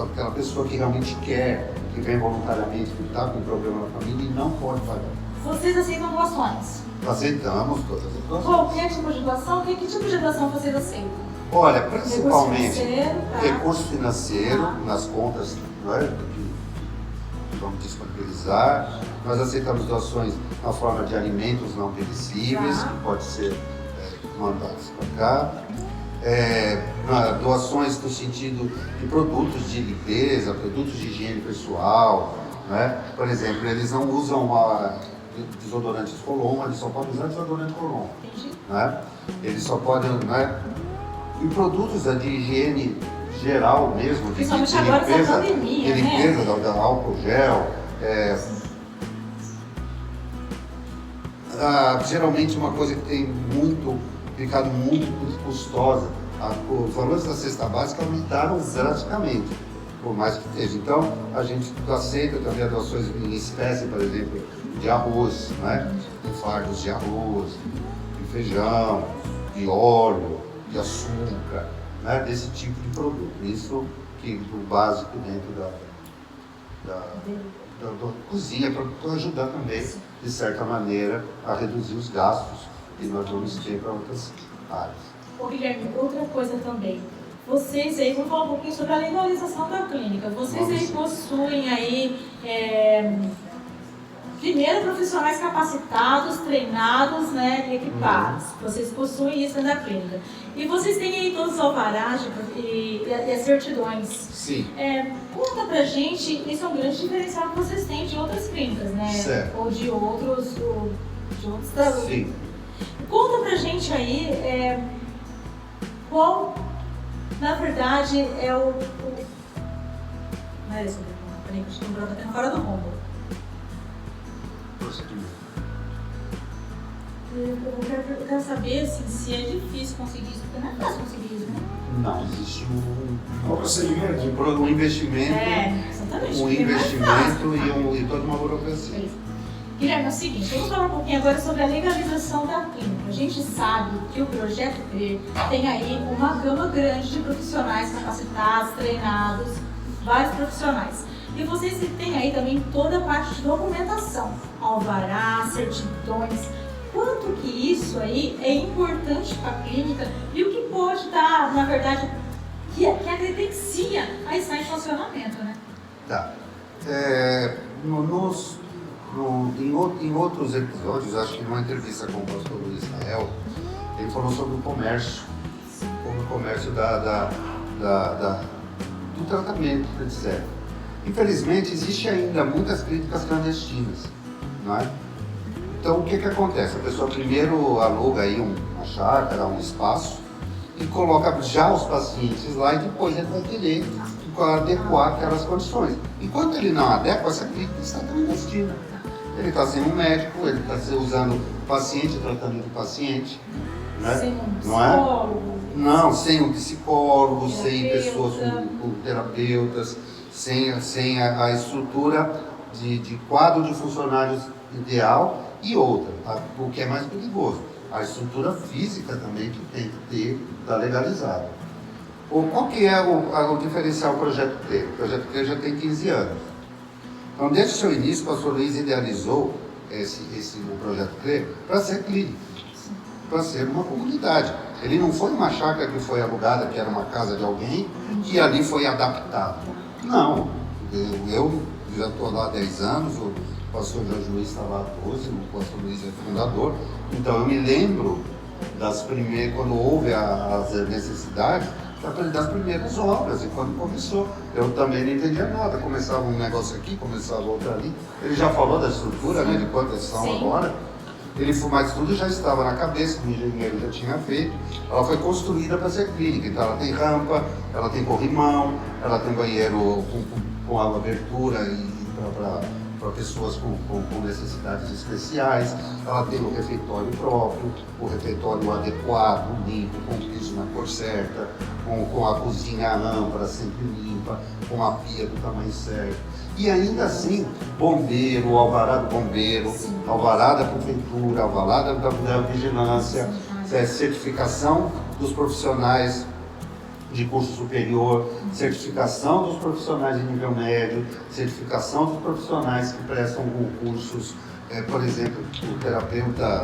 aquela pessoa que realmente quer, que vem voluntariamente, que está com problema na família e não pode pagar. Vocês aceitam doações? Aceitamos todas as doações. Qualquer tipo de doação? Que tipo de doação vocês aceitam? Olha, principalmente Recurso financeiro, recurso financeiro nas contas, né, que vamos disponibilizar. Nós aceitamos doações na forma de alimentos não perecíveis, que pode ser mandados para cá. Doações no sentido de produtos de limpeza, produtos de higiene pessoal, né? Por exemplo, eles não usam desodorantes Colombo, eles só podem usar desodorante Colombo, né? Eles só podem, né? E produtos de higiene geral mesmo, de principalmente agora com a pandemia, de limpeza, da álcool gel. Geralmente uma coisa que tem ficado muito custosa. Os valores da cesta básica aumentaram drasticamente, por mais que esteja. Então, a gente aceita também doações em espécie, por exemplo, de arroz, né? De fardos de arroz, de feijão, de óleo, de açúcar, né? Desse tipo de produto. Isso que o básico dentro da cozinha, para ajudar também, de certa maneira, a reduzir os gastos que nós vamos ter para outras áreas. Ô Guilherme, outra coisa também. Vocês aí, vamos falar um pouquinho sobre a legalização da clínica. Vocês aí possuem aí, primeiro, profissionais capacitados, treinados, né, e equipados. Vocês possuem isso dentro da clínica. E vocês têm aí todos os alvarás e as certidões. Sim. Conta pra gente, isso é um grande diferencial que vocês têm de outras clínicas, né? Certo. Ou de outros Sim. Conta pra gente gente aí, qual, na verdade, é o... Não é isso, peraí, que eu estou até fora do rombo. Eu quero saber assim, se é difícil conseguir isso, porque não é fácil conseguir isso, né? Não, existe Um procedimento, um investimento, Exatamente. um investimento e toda uma burocracia. Guilherme, é o seguinte, vamos falar um pouquinho agora sobre a legalização da clínica. A gente sabe que o Projeto CRER tem aí uma gama grande de profissionais capacitados, treinados, vários profissionais. E vocês têm aí também toda a parte de documentação, alvará, certidões. Quanto que isso aí é importante para a clínica e o que pode dar, na verdade, que credencia a estar em funcionamento, né? Tá. Em outros episódios, acho que numa entrevista com o pastor Luiz Israel, ele falou sobre o comércio do tratamento, etc. Infelizmente, existe ainda muitas clínicas clandestinas, não é? Então, o que acontece? A pessoa primeiro aluga aí uma chácara, um espaço, e coloca já os pacientes lá e depois ele vai querer adequar aquelas condições. Enquanto ele não adequa, essa clínica está clandestina. Ele está sem um médico, ele está usando paciente, tratamento de paciente, né? Sem um Não é? psicólogo. Não, sem um psicólogo, sem pessoas com terapeutas, sem a estrutura de quadro de funcionários ideal e outra, o que é mais perigoso, a estrutura física também que tem que ter, está legalizada. Qual que é o diferencial do Projeto CRER? O Projeto CRER já tem 15 anos. Então, desde o seu início, o pastor Luiz idealizou o Projeto CRER para ser clínica, para ser uma comunidade. Ele não foi uma chácara que foi alugada, que era uma casa de alguém, e ali foi adaptado. Não, eu já estou lá há 10 anos, o pastor Jorge Luiz está lá há 12, o pastor Luiz é fundador, então eu me lembro quando houve as necessidades, das primeiras obras, e quando começou, eu também não entendia nada, começava um negócio aqui, começava outro ali, ele já falou da estrutura, né, de quantas são agora, mas tudo já estava na cabeça, o engenheiro já tinha feito, ela foi construída para ser clínica, então ela tem rampa, ela tem corrimão, ela tem banheiro com abertura para pessoas com necessidades especiais, ela tem o refeitório próprio, o refeitório adequado, limpo, com piso na cor certa, com a cozinha ampla, sempre limpa, com a pia do tamanho certo. E ainda assim, bombeiro, alvará do bombeiro, alvará da prefeitura, alvará da vigilância, certificação dos profissionais de curso superior, certificação dos profissionais de nível médio, certificação dos profissionais que prestam concursos, por exemplo,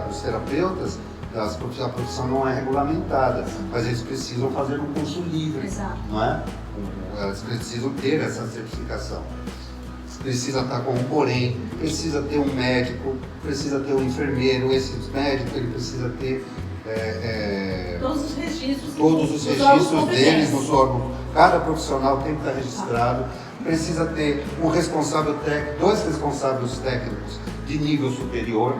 os terapeutas, a profissão não é regulamentada, mas eles precisam fazer um curso livre, não é? Eles precisam ter essa certificação. Precisa estar com um porém, precisa ter um médico, precisa ter um enfermeiro, esse médico ele precisa ter todos os registros deles nos órgãos. Cada profissional tem que estar registrado, precisa ter um responsável técnico, 2 responsáveis técnicos de nível superior.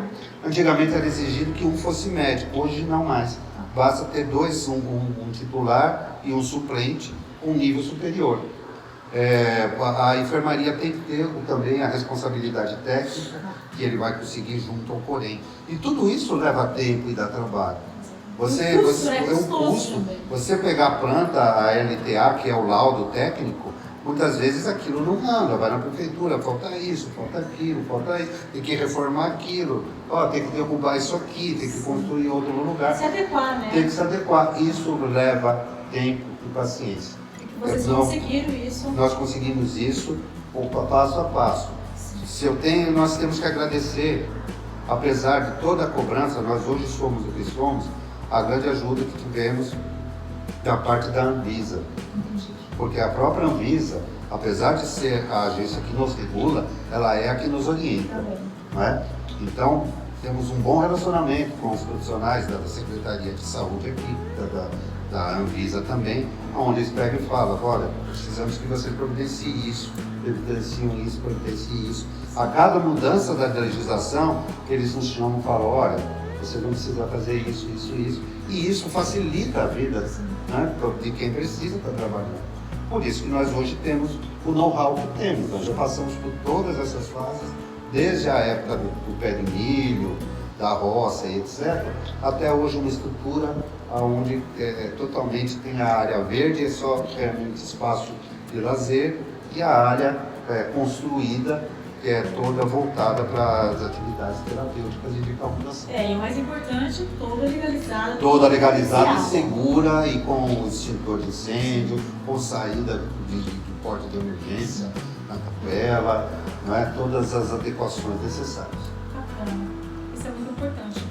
Antigamente era exigido que um fosse médico, hoje não mais. Basta ter 2, um titular e um suplente com nível superior. A enfermaria tem que ter também a responsabilidade técnica, que ele vai conseguir junto ao porém. E tudo isso leva tempo e dá trabalho. É um custo. Você pegar a planta, a LTA, que é o laudo técnico, muitas vezes aquilo não anda, vai na prefeitura, falta isso, falta aquilo, falta isso, tem que reformar aquilo, tem que derrubar isso aqui, tem que construir outro lugar. Se adequar, né? Tem que se adequar. Isso leva tempo e paciência. Vocês conseguiram isso? Nós conseguimos isso passo a passo. Nós temos que agradecer, apesar de toda a cobrança, nós hoje somos o que somos, a grande ajuda que tivemos da parte da Anvisa. Porque a própria Anvisa, apesar de ser a agência que nos regula, ela é a que nos orienta. Não é? Então, temos um bom relacionamento com os profissionais da Secretaria de Saúde aqui, da Anvisa também, onde eles pegam e falam, olha, precisamos que você providencie isso, providencie isso. A cada mudança da legislação, eles nos chamam e falam, olha, você não precisa fazer isso, isso, isso. E isso facilita a vida, né, de quem precisa estar trabalhando. Por isso que nós hoje temos o know-how que temos. Nós já passamos por todas essas fases, desde a época do pé de milho, da roça e etc., até hoje uma estrutura onde totalmente tem a área verde, é só realmente espaço de lazer, e a área construída, que é toda voltada para as atividades terapêuticas e de calculação. E o mais importante, toda legalizada. Toda legalizada e segura, e com extintor de incêndio, com saída de porta de emergência na capela, não é? Todas as adequações necessárias. Bacana. Isso é muito importante.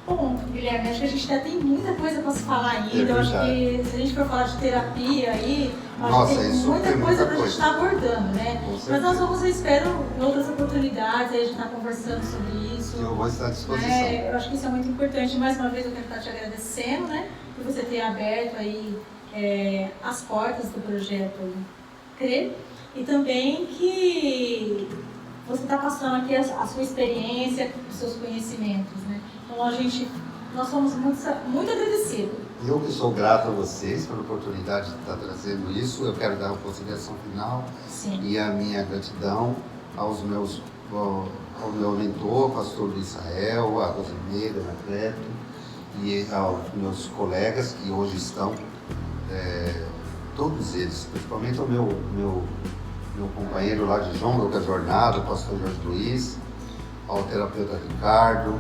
Bom, Guilherme, acho que a gente ainda tem muita coisa para se falar ainda. Eu acho que se a gente for falar de terapia aí, acho que tem muita coisa para a gente estar abordando, né? Mas nós vamos, eu espero, em outras oportunidades, aí a gente estar conversando sobre isso. Eu vou estar à disposição. Eu acho que isso é muito importante. Mais uma vez eu quero estar te agradecendo, né? Por você ter aberto aí as portas do projeto CRE, e também que você está passando aqui a sua experiência, os seus conhecimentos, né? Então nós somos muito agradecidos. Eu que sou grato a vocês pela oportunidade de estar trazendo isso. Eu quero dar uma consideração final. Sim. E a minha gratidão ao meu mentor, pastor Luiz Israel, a Rosimeira, Anacleto, e aos meus colegas que hoje estão, todos eles, principalmente ao meu companheiro lá de João da Jornada, o pastor Jorge Luiz, ao terapeuta Ricardo,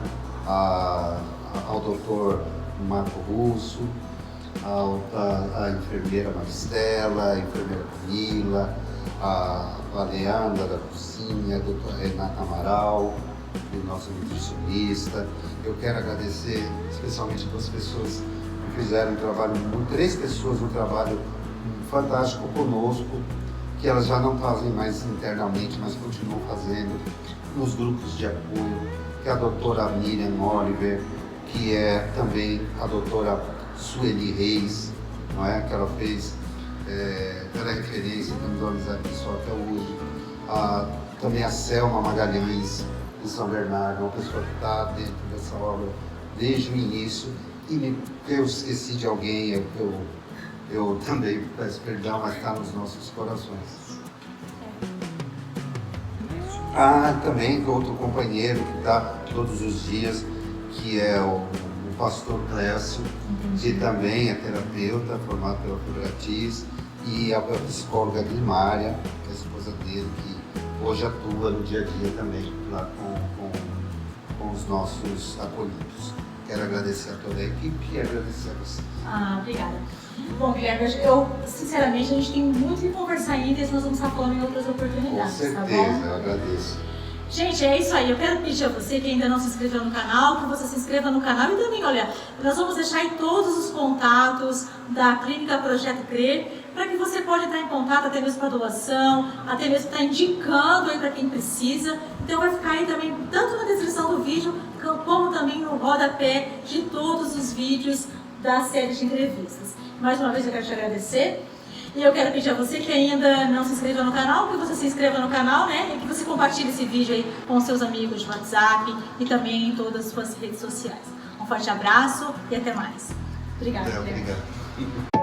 ao doutor Marco Russo, a enfermeira Maristela, a enfermeira Camila, a Leandra da cozinha, a doutora Renata Amaral, o nosso nutricionista. Eu quero agradecer especialmente a duas pessoas que fizeram um trabalho, 3 pessoas, um trabalho fantástico conosco, que elas já não fazem mais internamente, mas continuam fazendo nos grupos de apoio, que é a doutora Miriam Oliver, que é também a doutora Sueli Reis, não é? Que ela fez, ela é referência, temos uma amizade pessoal até hoje. Também a Selma Magalhães, de São Bernardo, uma pessoa que está dentro dessa obra desde o início. E eu esqueci de alguém, eu também peço perdão, mas está nos nossos corações. Também outro companheiro que está todos os dias, que é o pastor Clécio, que também é terapeuta, formado pela Febratis, e a psicóloga Grimária, que é a esposa dele, que hoje atua no dia a dia também lá com os nossos acolhidos. Quero agradecer a toda a equipe e agradecer a você. Obrigada. Bom, Guilherme, sinceramente, a gente tem muito que conversar ainda e nós vamos estar falando em outras oportunidades. Com certeza, tá bom? eu agradeço. Gente, é isso aí. Eu quero pedir a você que ainda não se inscreveu no canal, que você se inscreva no canal. E também, olha, nós vamos deixar aí todos os contatos da Clínica Projeto CRE, para que você pode entrar em contato, até mesmo para doação, até mesmo estar indicando aí para quem precisa. Então vai ficar aí também, tanto na descrição do vídeo, como também no rodapé de todos os vídeos da série de entrevistas. Mais uma vez eu quero te agradecer. E eu quero pedir a você que ainda não se inscreva no canal, que você se inscreva no canal, né? E que você compartilhe esse vídeo aí com seus amigos de WhatsApp e também em todas as suas redes sociais. Um forte abraço e até mais. Obrigada. Obrigado.